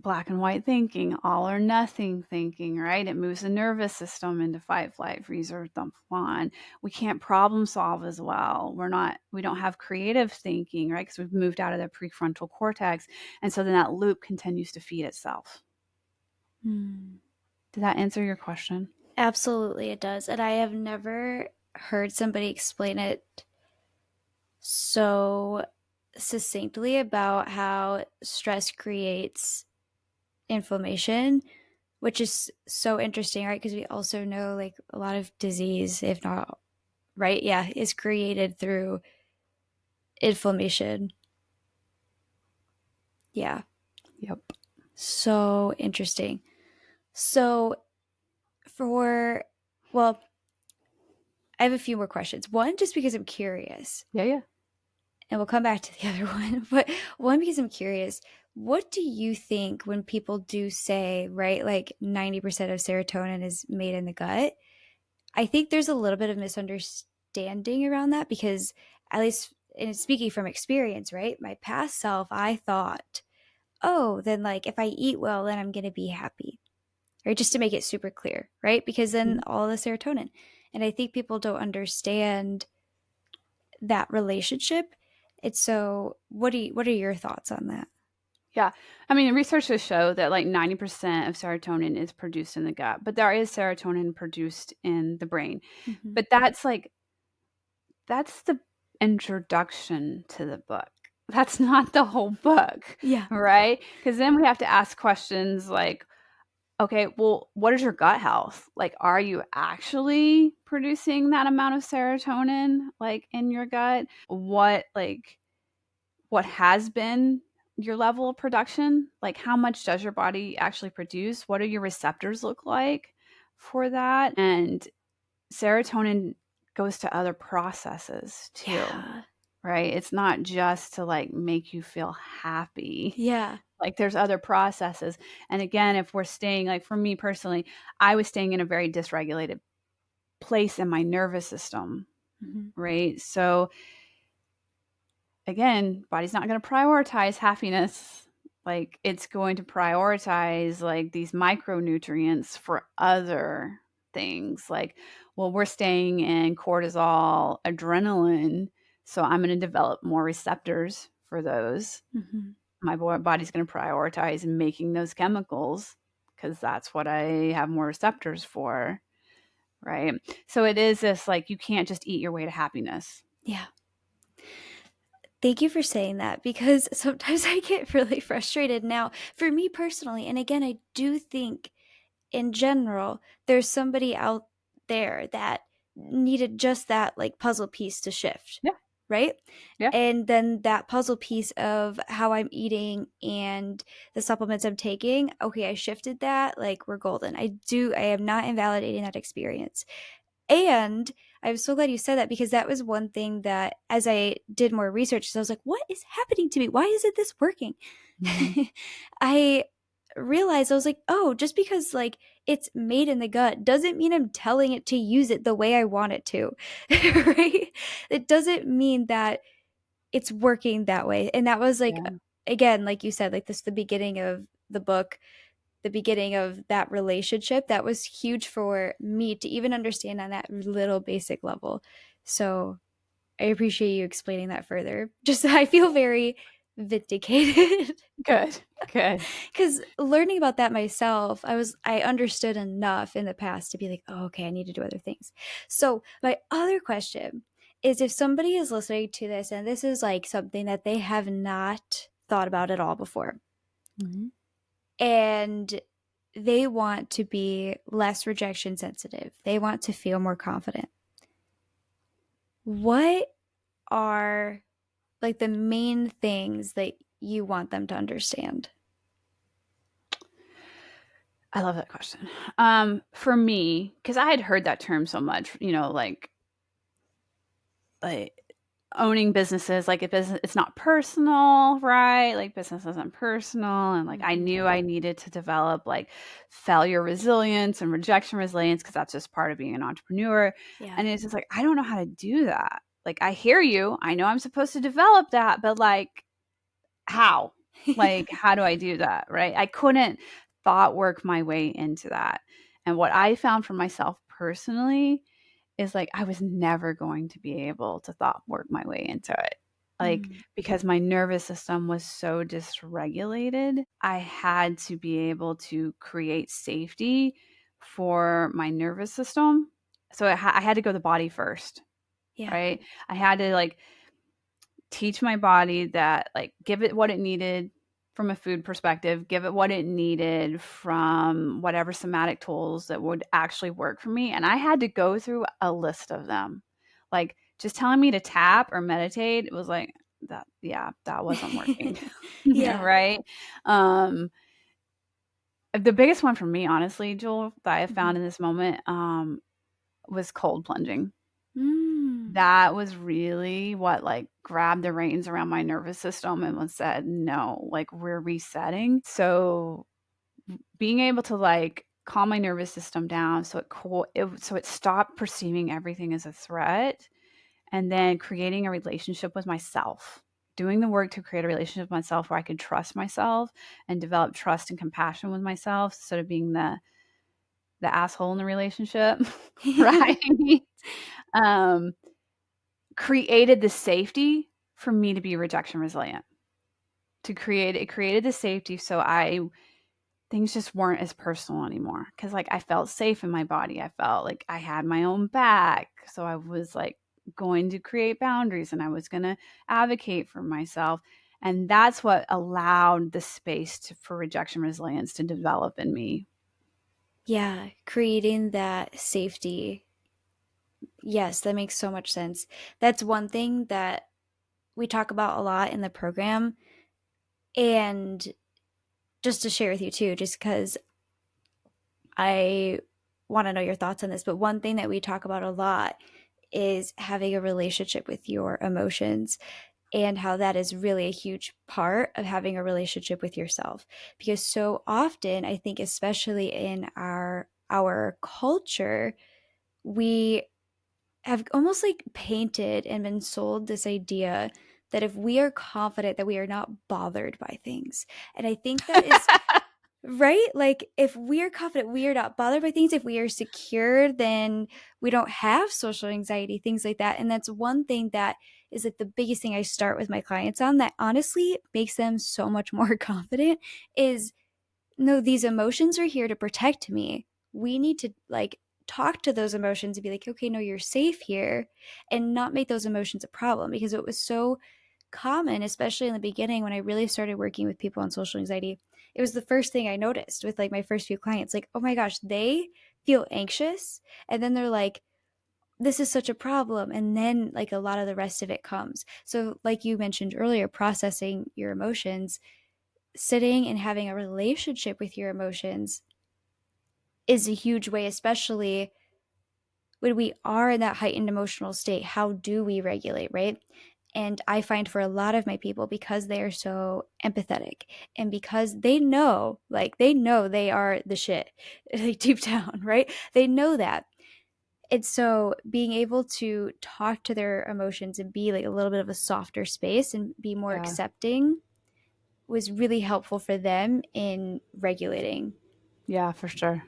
black and white thinking, all or nothing thinking, right? It moves the nervous system into fight, flight, freeze, or thump fawn. We can't problem solve as well. We don't have creative thinking, right? Because we've moved out of the prefrontal cortex. And so then that loop continues to feed itself. Hmm. Did that answer your question? Absolutely, it does. And I have never heard somebody explain it so succinctly about how stress creates inflammation, which is so interesting, right? Because we also know like a lot of disease, if not, right? Yeah, is created through inflammation. Yeah. Yep. So interesting. So, for, well, I have a few more questions. One, just because I'm curious, Yeah, yeah. and we'll come back to the other one, but one, because I'm curious, what do you think when people do say, right, like 90% of serotonin is made in the gut? I think there's a little bit of misunderstanding around that because, at least, and speaking from experience, right, my past self, I thought, oh, then like if I eat well, then I'm going to be happy, right? Just to make it super clear, right? Because then Mhm. all the serotonin. And I think people don't understand that relationship. It's so what are your thoughts on that? Yeah. I mean, research has shown that like 90% of serotonin is produced in the gut, but there is serotonin produced in the brain. Mm-hmm. But that's the introduction to the book. That's not the whole book, Yeah. right? Because then we have to ask questions like, okay, well, what is your gut health? Like, are you actually producing that amount of serotonin like in your gut? What has been your level of production? Like, how much does your body actually produce? What do your receptors look like for that? And serotonin goes to other processes too, Yeah. right? It's not just to like make you feel happy. Yeah. Like there's other processes. And again, if we're staying, like for me personally, I was staying in a very dysregulated place in my nervous system, Mm-hmm. right? So again, body's not going to prioritize happiness. Like it's going to prioritize like these micronutrients for other things. Like, well, we're staying in cortisol, adrenaline, so I'm going to develop more receptors for those. Mm-hmm. My body's going to prioritize making those chemicals because that's what I have more receptors for, right? So it is this like you can't just eat your way to happiness. Yeah. Thank you for saying that because sometimes I get really frustrated now for me personally. And again, I do think in general, there's somebody out there that needed just that like puzzle piece to shift, Yeah, right? yeah, And then that puzzle piece of how I'm eating and the supplements I'm taking, okay, I shifted that, like we're golden. I am not invalidating that experience. And I'm so glad you said that because that was one thing that as I did more research, so I was like, what is happening to me? Why isn't this working? hmm, I realized I was like, oh, just because like it's made in the gut doesn't mean I'm telling it to use it the way I want it to. Right? It doesn't mean that it's working that way. And that was like yeah. again, like you said, like this the beginning of the book, the beginning of that relationship that was huge for me to even understand on that little basic level. So I appreciate you explaining that further. Just I feel very vindicated Good, good. because learning about that myself, I understood enough in the past to be like, oh, okay, I need to do other things. So my other question is if somebody is listening to this and this is like something that they have not thought about at all before, Mhm. and they want to be less rejection sensitive. They want to feel more confident. what are like the main things that you want them to understand? I love that question. For me, because I had heard that term so much, like owning businesses, like a business, it's not personal, right? Like business isn't personal. And like I Mhm. knew I needed to develop like failure resilience and rejection resilience because that's just part of being an entrepreneur. Yeah. And it's just like, I don't know how to do that. Like I hear you. I know I'm supposed to develop that, but like how? Like, how do I do that? Right. I couldn't thought work my way into that. And what I found for myself personally is like I was never going to be able to thought work my way into it. Like, Mm. because my nervous system was so dysregulated, I had to be able to create safety for my nervous system. So I had to go the body first, Yeah. right? I had to like teach my body that like give it what it needed from a food perspective, give it what it needed from whatever somatic tools that would actually work for me. And I had to go through a list of them. Like just telling me to tap or meditate, it was like that, yeah, that wasn't working. Yeah, Yeah. right. Um, the biggest one for me, honestly, Jewel, that I Mhm. found in this moment was cold plunging. Mm. That was really what, like, grabbed the reins around my nervous system and was said, "No, like, we're resetting." So, being able to, like, calm my nervous system down so it stopped perceiving everything as a threat, and then creating a relationship with myself. Doing the work to create a relationship with myself where I could trust myself and develop trust and compassion with myself instead of being the asshole in the relationship, right? Um created the safety for me to be rejection resilient. It created the safety so I things just weren't as personal anymore cuz like I felt safe in my body. I felt like I had my own back. So I was like going to create boundaries and I was going to advocate for myself. And that's what allowed the space for rejection resilience to develop in me. Yeah, creating that safety. Yes, that makes so much sense. That's one thing that we talk about a lot in the program. And just to share with you too, just because I want to know your thoughts on this, but one thing that we talk about a lot is having a relationship with your emotions and how that is really a huge part of having a relationship with yourself. Because so often, I think especially in our culture, we have almost like painted and been sold this idea that if we are confident that we are not bothered by things. And I think that is right. Like if we are confident we are not bothered by things, if we are secure, then we don't have social anxiety, things like that. And that's one thing that is like the biggest thing I start with my clients on that honestly makes them so much more confident is no, these emotions are here to protect me. We need to like talk to those emotions and be like, okay, no, you're safe here, and not make those emotions a problem because it was so common, especially in the beginning when I really started working with people on social anxiety. It was the first thing I noticed with like my first few clients. Like, oh my gosh, they feel anxious. And then they're like, this is such a problem. And then like a lot of the rest of it comes. So, like you mentioned earlier, processing your emotions, sitting and having a relationship with your emotions is a huge way, especially when we are in that heightened emotional state. How do we regulate, right? And I find for a lot of my people, because they are so empathetic and because they know, like, they know they are the shit, like deep down, right? They know that. And so being able to talk to their emotions and be like a little bit of a softer space and be more Yeah. accepting was really helpful for them in regulating. Yeah, for sure.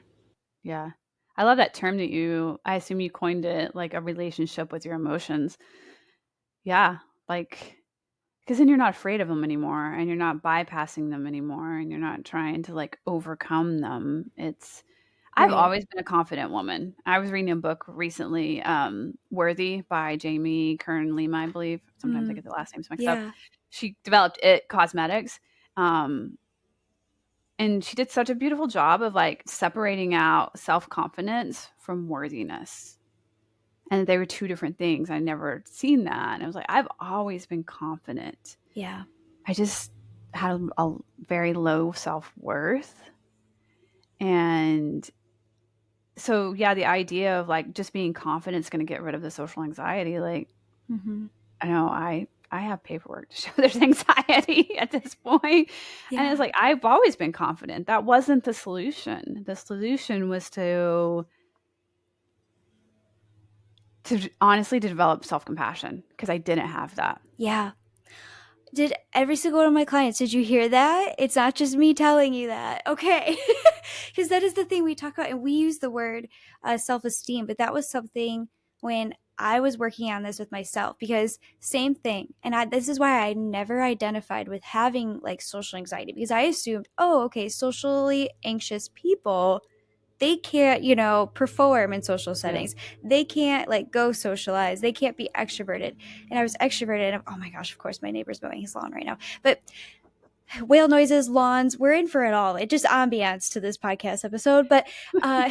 Yeah. I love that term that I assume you coined it, like a relationship with your emotions. Yeah. Like, because then you're not afraid of them anymore and you're not bypassing them anymore and you're not trying to like overcome them. I've Right. always been a confident woman. I was reading a book recently, Worthy by Jamie Kern Lima, I believe. Sometimes I Mm, get the last names mixed up. yeah. She developed It Cosmetics. Um, and she did such a beautiful job of like separating out self confidence from worthiness. and they were two different things. I never seen that. And I was like, I've always been confident. Yeah. I just had a very low self-worth. And so yeah, the idea of like just being confident is going to get rid of the social anxiety. Like, Mm-hmm. I know I have paperwork to show there's anxiety at this point. And it's Yeah. like I've always been confident. That wasn't the solution. The solution was to honestly to develop self-compassion because I didn't have that. Yeah. Did every single one of my clients, did you hear that? It's not just me telling you that. Okay. Because that is the thing we talk about. And we use the word self esteem, but that was something when I was working on this with myself because same thing. And this is why I never identified with having like social anxiety because I assumed, oh, okay, socially anxious people, they can't, perform in social Yeah. settings. They can't like go socialize. They can't be extroverted. And I was extroverted. And oh my gosh, of course, my neighbor's mowing his lawn right now. But whale noises, lawns, we're in for it all. It just ambiance to this podcast episode. But uh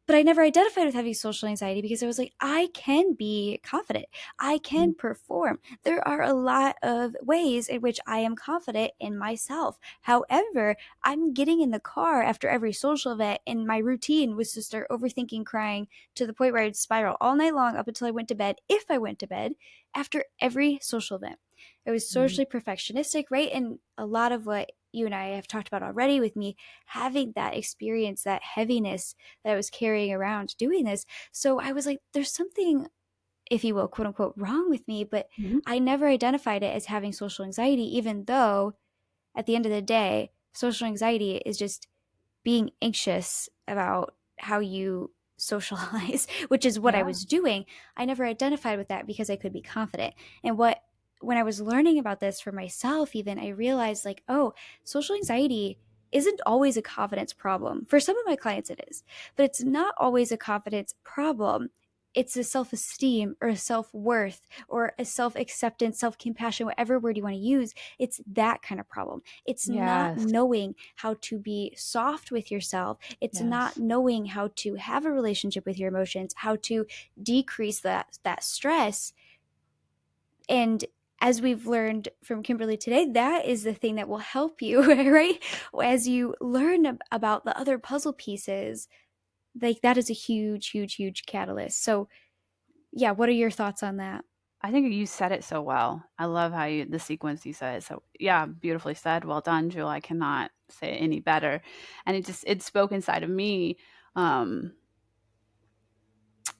but I never identified with having social anxiety because I was like, I can be confident. I can perform. There are a lot of ways in which I am confident in myself. However, I'm getting in the car after every social event, and my routine was to start overthinking, crying to the point where I'd spiral all night long up until I went to bed, if I went to bed, after every social event. It was Mhm. socially perfectionistic, right? And a lot of what you and I have talked about already with me having that experience, that heaviness that I was carrying around doing this. So I was like, there's something, if you will, quote unquote, wrong with me. But Mhm. I never identified it as having social anxiety, even though at the end of the day, social anxiety is just being anxious about how you socialize, which is what I Yeah. was doing. I never identified with that because I could be confident. And when I was learning about this for myself, even, I realized like, oh, social anxiety isn't always a confidence problem. For some of my clients, it is, but it's not always a confidence problem. It's a self esteem or a self worth or a self acceptance, self compassion, whatever word you want to use. It's that kind of problem. It's not Yes. knowing how to be soft with yourself. It's not Yes. knowing how to have a relationship with your emotions, how to decrease that stress. And as we've learned from Kimberly today, that is the thing that will help you, right? As you learn about the other puzzle pieces, like that is a huge, huge, huge catalyst. So, yeah, what are your thoughts on that? I think you said it so well. I love how the sequence you said it. So yeah, beautifully said. Well done, Jewel. I cannot say it any better. And it spoke inside of me. Um,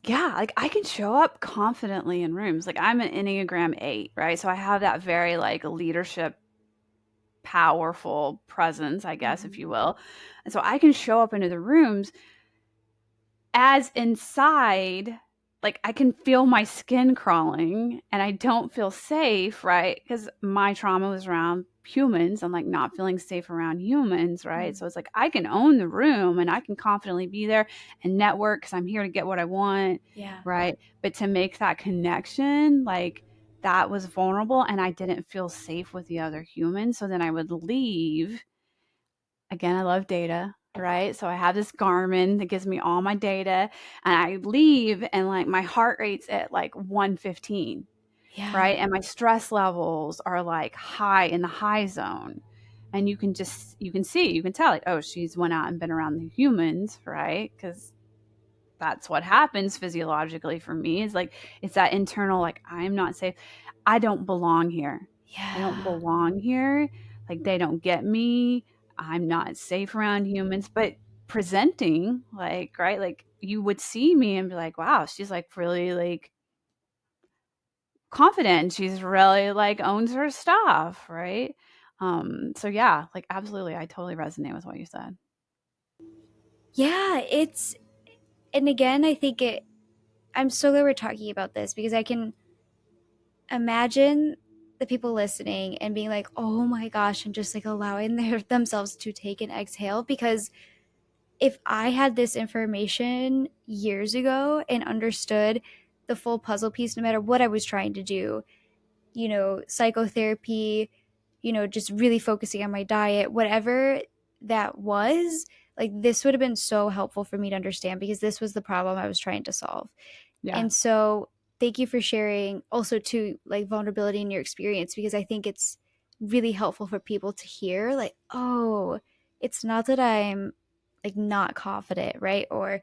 yeah, like I can show up confidently in rooms. Like I'm an Enneagram 8, right? So I have that very like leadership, powerful presence, I guess, if Mm-hmm. you will. And so I can show up into the rooms as inside, like I can feel my skin crawling and I don't feel safe, right? Because my trauma was around humans. I'm like not feeling safe around humans, right? Mm-hmm. So it's like I can own the room and I can confidently be there and network because I'm here to get what I want, Yeah. right? But to make that connection, like that was vulnerable and I didn't feel safe with the other humans. So then I would leave. Again, I love data, right? So I have this Garmin that gives me all my data and I leave and like my heart rate's at like 115, Yeah. right? And my stress levels are like high in the high zone. And you can see, you can tell like, oh, she's went out and been around the humans, right? Because that's what happens physiologically for me is like it's that internal like I'm not safe. I don't belong here. I don't Yeah. belong here. Like they don't get me. I'm not safe around humans, but presenting like right like you would see me and be like, wow, she's like really like confident. She's really like owns her stuff, right? So yeah, like absolutely I totally resonate with what you said. Yeah, and again, I think I'm so glad we're talking about this because I can imagine the people listening and being like, oh my gosh, and just like allowing themselves to take an exhale. Because if I had this information years ago and understood the full puzzle piece, no matter what I was trying to do, psychotherapy, just really focusing on my diet, whatever that was, like this would have been so helpful for me to understand because this was the problem I was trying to solve. Yeah. And so thank you for sharing also to like vulnerability in your experience, because I think it's really helpful for people to hear like, oh, it's not that I'm like not confident, right? Or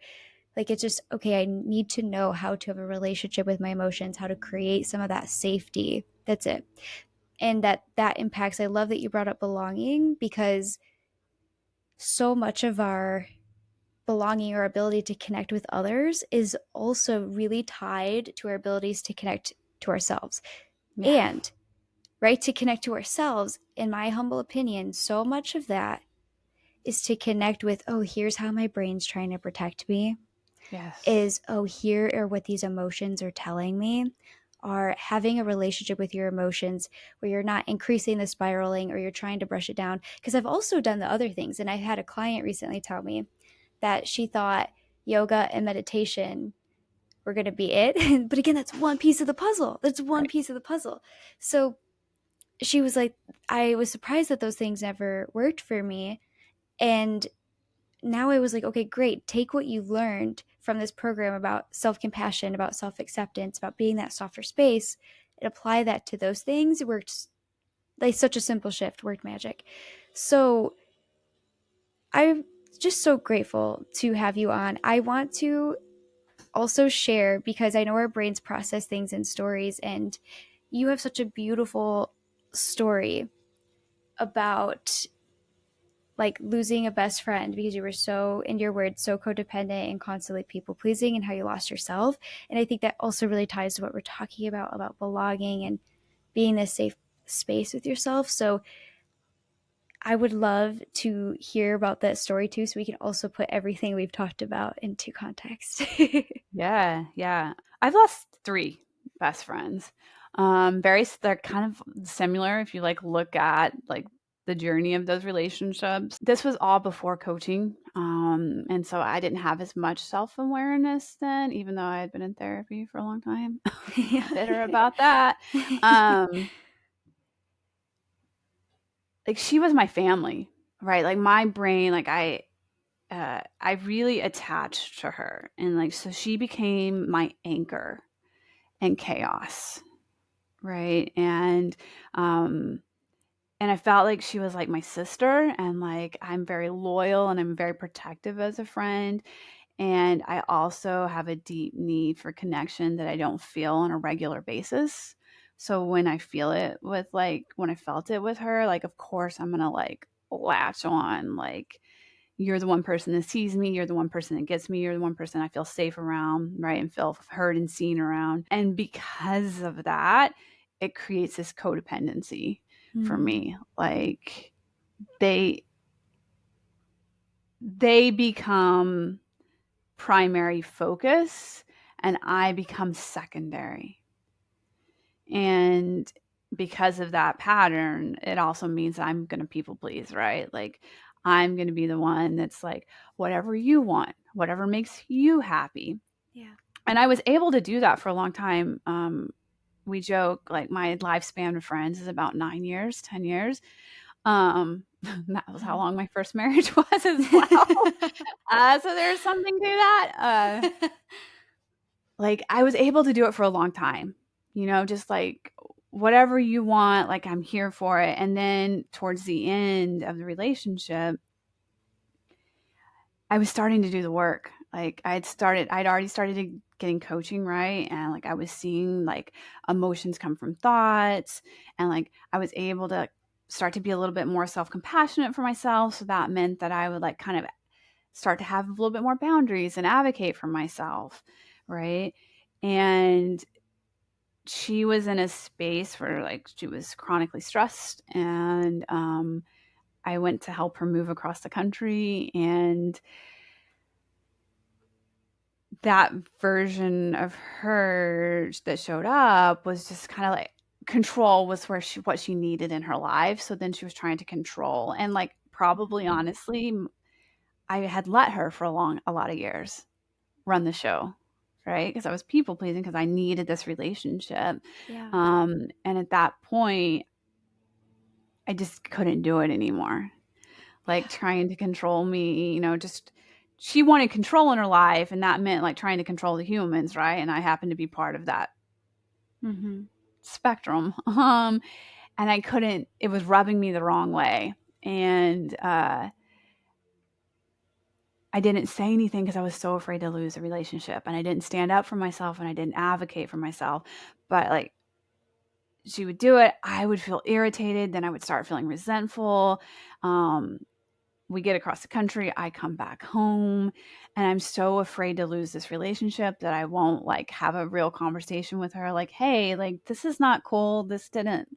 like it's just okay, I need to know how to have a relationship with my emotions, how to create some of that safety. That's it. And that impacts, I love that you brought up belonging, because so much of our belonging or ability to connect with others is also really tied to our abilities to connect to ourselves. Yeah. And right, to connect to ourselves, in my humble opinion, so much of that is to connect with, oh, here's how my brain's trying to protect me, Yes. is, oh, here are what these emotions are telling me, are having a relationship with your emotions where you're not increasing the spiraling or you're trying to brush it down. Because I've also done the other things. And I had a client recently tell me that she thought yoga and meditation were going to be it. But again, that's one piece of the puzzle. That's one Right. piece of the puzzle. So she was like, I was surprised that those things never worked for me. And now I was like, okay, great. Take what you learned from this program about self compassion, about self acceptance, about being that softer space, and apply that to those things. It worked like such a simple shift, worked magic. So I'm just so grateful to have you on. I want to also share, because I know our brains process things in stories, and you have such a beautiful story about like losing a best friend because you were so, in your words, so codependent and constantly people pleasing, and how you lost yourself. And I think that also really ties to what we're talking about belonging and being this safe space with yourself. So I would love to hear about that story too, so we can also put everything we've talked about into context. Yeah, yeah. I've lost 3 best friends. They're kind of similar if you, like, look at, like, the journey of those relationships. This was all before coaching, and so I didn't have as much self-awareness then, even though I had been in therapy for a long time. Yeah. Bitter about that. Um, like, she was my family, right? Like, my brain, like, I really attached to her, and, like, so she became my anchor in chaos, right? And I felt like she was like my sister, and like I'm very loyal and I'm very protective as a friend. And I also have a deep need for connection that I don't feel on a regular basis. So when I feel it with like when I felt it with her, like of course I'm gonna like latch on, like you're the one person that sees me, you're the one person that gets me, you're the one person I feel safe around, right? And feel heard and seen around. And because of that, it creates this codependency for Mm, me. Like they they become primary focus and I become secondary. And because of that pattern, it also means I'm going to people please, right? Like I'm going to be the one that's like, whatever you want, whatever makes you happy. yeah. And I was able to do that for a long time. We joke like my lifespan with friends is about 9 years, 10 years. That was how long my first marriage was as well. So there's something to that. Like, I was able to do it for a long time, just like, whatever you want, like, I'm here for it, and then towards the end of the relationship, I was starting to do the work. Like, I'd already started getting coaching, right? And, like, I was seeing, like, emotions come from thoughts, and, like, I was able to start to be a little bit more self-compassionate for myself, so that meant that I would, like, kind of start to have a little bit more boundaries and advocate for myself, right? And she was in a space where like she was chronically stressed, and I went to help her move across the country, and that version of her that showed up was just kind of like control was what she needed in her life. So then she was trying to control, and like probably honestly I had let her for a lot of years run the show, right? Because I was people pleasing because I needed this relationship. Yeah. And at that point, I just couldn't do it anymore. Like trying to control me, just she wanted control in her life, and that meant like trying to control the humans, right? And I happened to be part of that Mhm. spectrum. And I couldn't, it was rubbing me the wrong way. And I didn't say anything because I was so afraid to lose a relationship. And I didn't stand up for myself and I didn't advocate for myself. But like she would do it, I would feel irritated. Then I would start feeling resentful. Um, we get across the country, I come back home, and I'm so afraid to lose this relationship that I won't like have a real conversation with her. Like, hey, like this is not cool. This didn't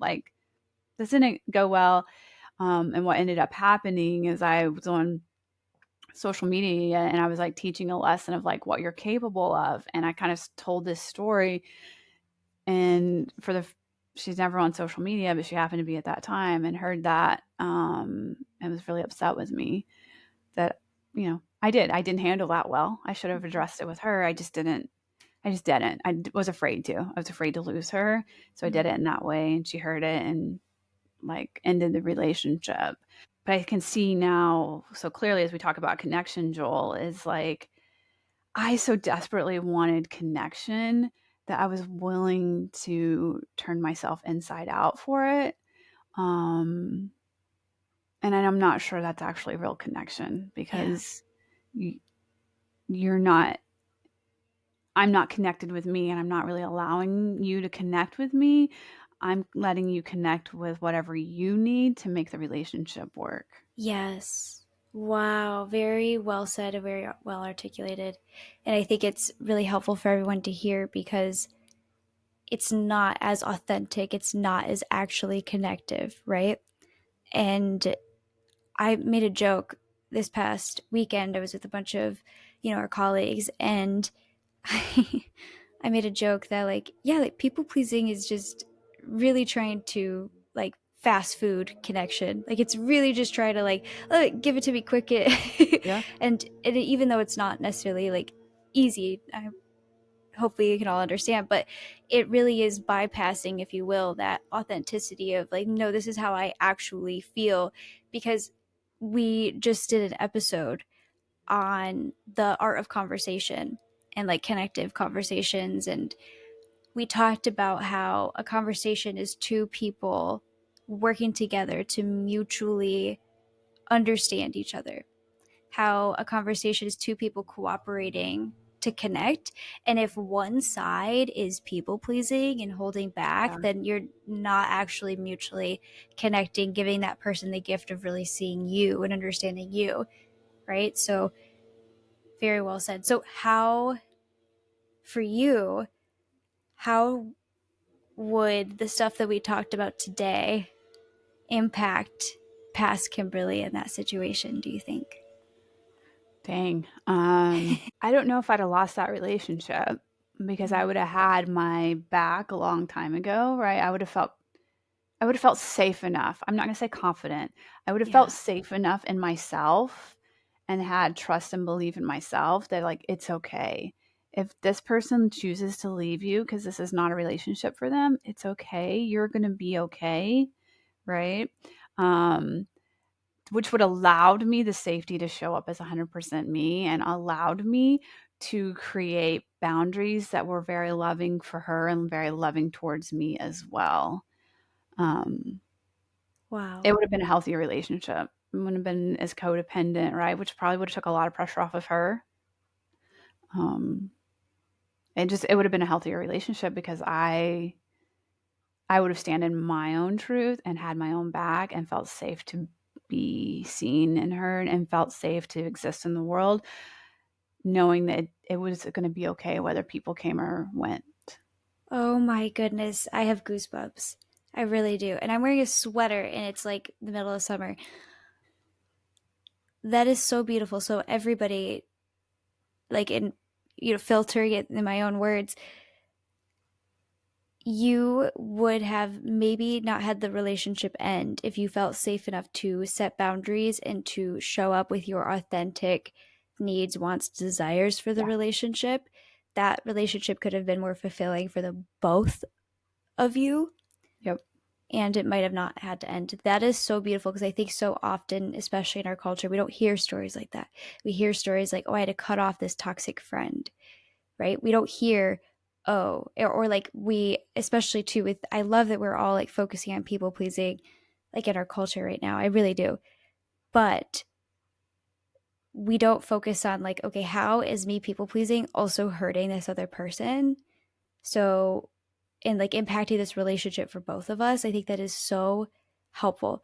go well. And what ended up happening is I was on social media and I was like teaching a lesson of like what you're capable of. And I kind of told this story. And she's never on social media, but she happened to be at that time and heard that and was really upset with me that, I didn't handle that well. I should have addressed it with her. I just didn't. Was afraid to. I was afraid to lose her. So I did Mhm. it in that way. And she heard it and like ended the relationship. But I can see now so clearly as we talk about connection, Joel, is like I so desperately wanted connection that I was willing to turn myself inside out for it. Um, and I'm not sure that's actually real connection Yeah. because you, you're not, I'm not connected with me and I'm not really allowing you to connect with me. I'm letting you connect with whatever you need to make the relationship work. Yes. Wow. Very well said and very well articulated. And I think it's really helpful for everyone to hear because it's not as authentic, it's not as actually connective, right? And I made a joke this past weekend. I was with a bunch of, our colleagues, and I, I made a joke that, like, yeah, like people pleasing is just really trying to, like, fast food connection. Like, it's really just trying to, like, oh, give it to me quick. Yeah. And even though it's not necessarily, like, easy, hopefully you can all understand, but it really is bypassing, if you will, that authenticity of like, no, this is how I actually feel. Because we just did an episode on the art of conversation and like connective conversations, and we talked about how a conversation is two people working together to mutually understand each other, how a conversation is two people cooperating to connect. And if one side is people pleasing and holding Yeah. back, then you're not actually mutually connecting, giving that person the gift of really seeing you and understanding you, right? So, very well said. So, for you, how would the stuff that we talked about today impact past Kimberly in that situation, do you think? Dang. I don't know if I'd have lost that relationship because I Mm, would have had my back a long time ago, right? I would have felt safe enough. I'm not going to say confident. I would have felt yeah. safe enough in myself and had trust and belief in myself that like it's okay. If this person chooses to leave you because this is not a relationship for them, it's okay. You're going to be okay, right? Um which would allowed me the safety to show up as 100% me and allowed me to create boundaries that were very loving for her and very loving towards me as well. Um, Wow. it would have been a healthier relationship. It wouldn't have been as codependent, right? Which probably would have took a lot of pressure off of her. Um, it would have been a healthier relationship because I would have stand in my own truth and had my own back and felt safe to be seen and heard and felt safe to exist in the world knowing that it was going to be okay whether people came or went. Oh my goodness, I have goosebumps. I really do. And I'm wearing a sweater and it's like the middle of summer. That is so beautiful. So everybody, like, in, filtering it in my own words, you would have maybe not had the relationship end if you felt safe enough to set boundaries and to show up with your authentic needs, wants, desires for the Yeah. relationship. That relationship could have been more fulfilling for the both of you. Yep. and it might have not had to end. That is so beautiful, because I think so often, especially in our culture, we don't hear stories like that. We hear stories like, oh, I had to cut off this toxic friend, right? We don't hear, oh, or like we, especially too with, I love that we're all like focusing on people pleasing, like in our culture right now. I really do. But we don't focus on like, okay, how is me people pleasing also hurting this other person? So, and like impacting this relationship for both of us. I think that is so helpful.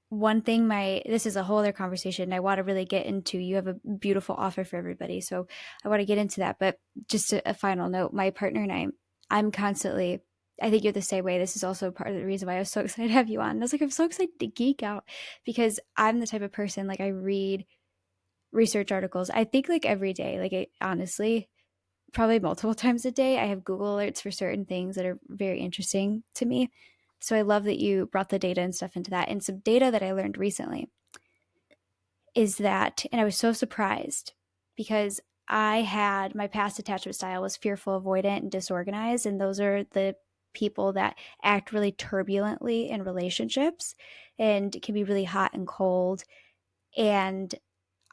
One thing, this is a whole other conversation I want to really get into. You have a beautiful offer for everybody, so I want to get into that. But just a final note, my partner and I'm constantly, I think you're the same way. This is also part of the reason why I was so excited to have you on. And I was like, I'm so excited to geek out, because I'm the type of person, like, I read research articles, I think, like, every day. Like, honestly, probably multiple times a day. I have Google alerts for certain things that are very interesting to me. So I love that you brought the data and stuff into that. And some data that I learned recently is that, and I was so surprised, because I had, my past attachment style was fearful, avoidant, and disorganized. And those are the people that act really turbulently in relationships and can be really hot and cold. And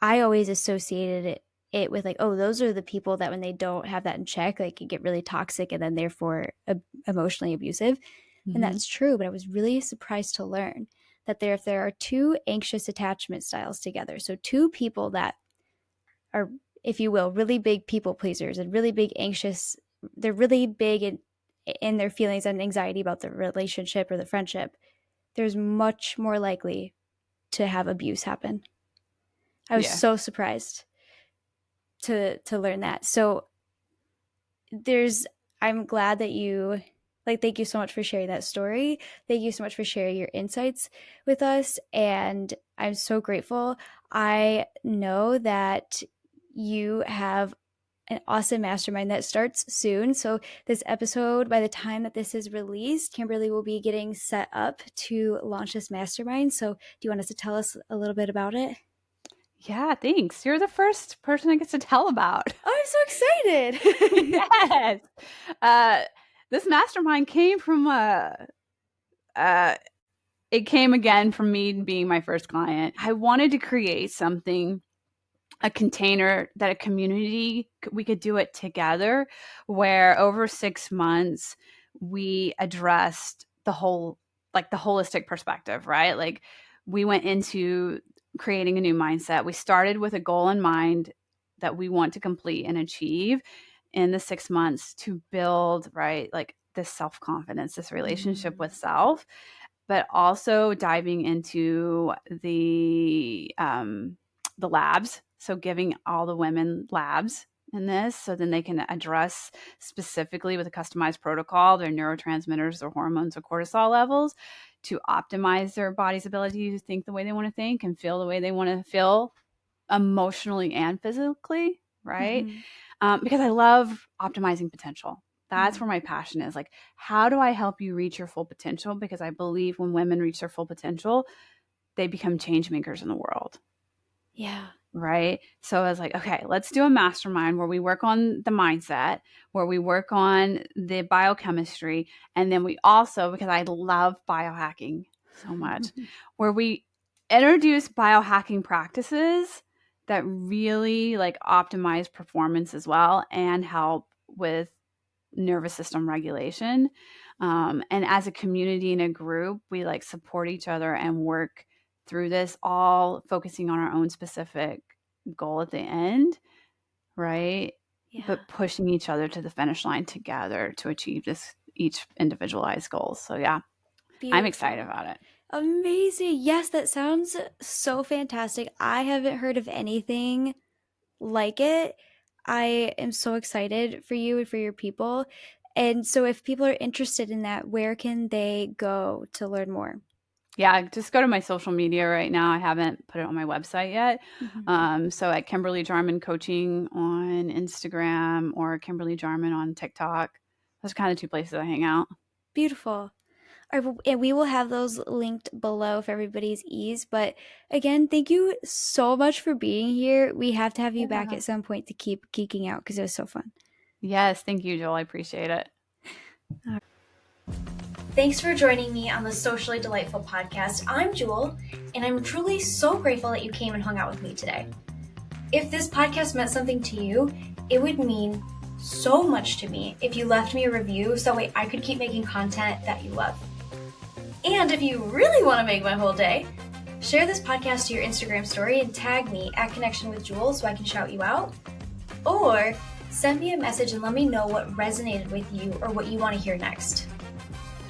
I always associated it with like, oh, those are the people that when they don't have that in check, like, can get really toxic and then therefore emotionally abusive. And Mm-hmm. that's true. But I was really surprised to learn that if there are two anxious attachment styles together, so two people that are, if you will, really big people pleasers and really big anxious, they're really big in their feelings and anxiety about the relationship or the friendship, there's much more likely to have abuse happen. I was Yeah. so surprised to learn that. So there's, I'm glad that you, like, thank you so much for sharing that story. Thank you so much for sharing your insights with us, and I'm so grateful. I know that you have an awesome mastermind that starts soon. So this episode, by the time that this is released, Kimberly will be getting set up to launch this mastermind. So do you want us to tell us a little bit about it? Yeah, thanks. You're the first person I get to tell about. Oh, I'm so excited. Yes. Uh, this mastermind came from uh, it came again from me being my first client. I wanted to create something, a container that a community, we could do it together, where over 6 months we addressed the whole, like the holistic perspective, right? Like, we went into creating a new mindset. We started with a goal in mind that we want to complete and achieve in the 6 months to build, right, like this self-confidence, this relationship with self, but also diving into the labs. So giving all the women labs in this, so then they can address specifically with a customized protocol their neurotransmitters, their hormones, or cortisol levels, to optimize their body's ability to think the way they want to think and feel the way they want to feel, emotionally and physically, right? Mm-hmm. Because I love optimizing potential. That's Mm-hmm. where my passion is. Like, how do I help you reach your full potential? Because I believe when women reach their full potential, they become change makers in the world. Yeah. Right. So I was like, okay, let's do a mastermind where we work on the mindset, where we work on the biochemistry. And then we also, because I love biohacking so much, where we introduce biohacking practices that really like optimize performance as well and help with nervous system regulation. And as a community and a group, we like support each other and work through this, all focusing on our own specific goal at the end, right? Yeah. But pushing each other to the finish line together to achieve this each individualized goals. So yeah, I'm excited Beautiful. about it. Amazing. Yes, that sounds so fantastic. I haven't heard of anything like it. I am so excited for you and for your people. And so, if people are interested in that, where can they go to learn more? Yeah, just go to my social media right now. I haven't put it on my website yet. Mhm. So at Kimberly Jarman Coaching on Instagram or Kimberly Jarman on TikTok. Those kind of two places I hang out. Beautiful. And we will have those linked below for everybody's ease. But again, thank you so much for being here. We have to have you back Yeah. at some point to keep geeking out, because it was so fun. Yes, thank you, Joel. I appreciate it. All Thanks for joining me on the Socially Delightful podcast. I'm Jewel, and I'm truly so grateful that you came and hung out with me today. If this podcast meant something to you, it would mean so much to me if you left me a review so that way I could keep making content that you love. And if you really want to make my whole day, share this podcast to your Instagram story and tag me at Connection with Jewel so I can shout you out. Or send me a message and let me know what resonated with you or what you want to hear next.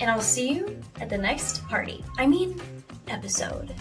And I'll see you at the next episode.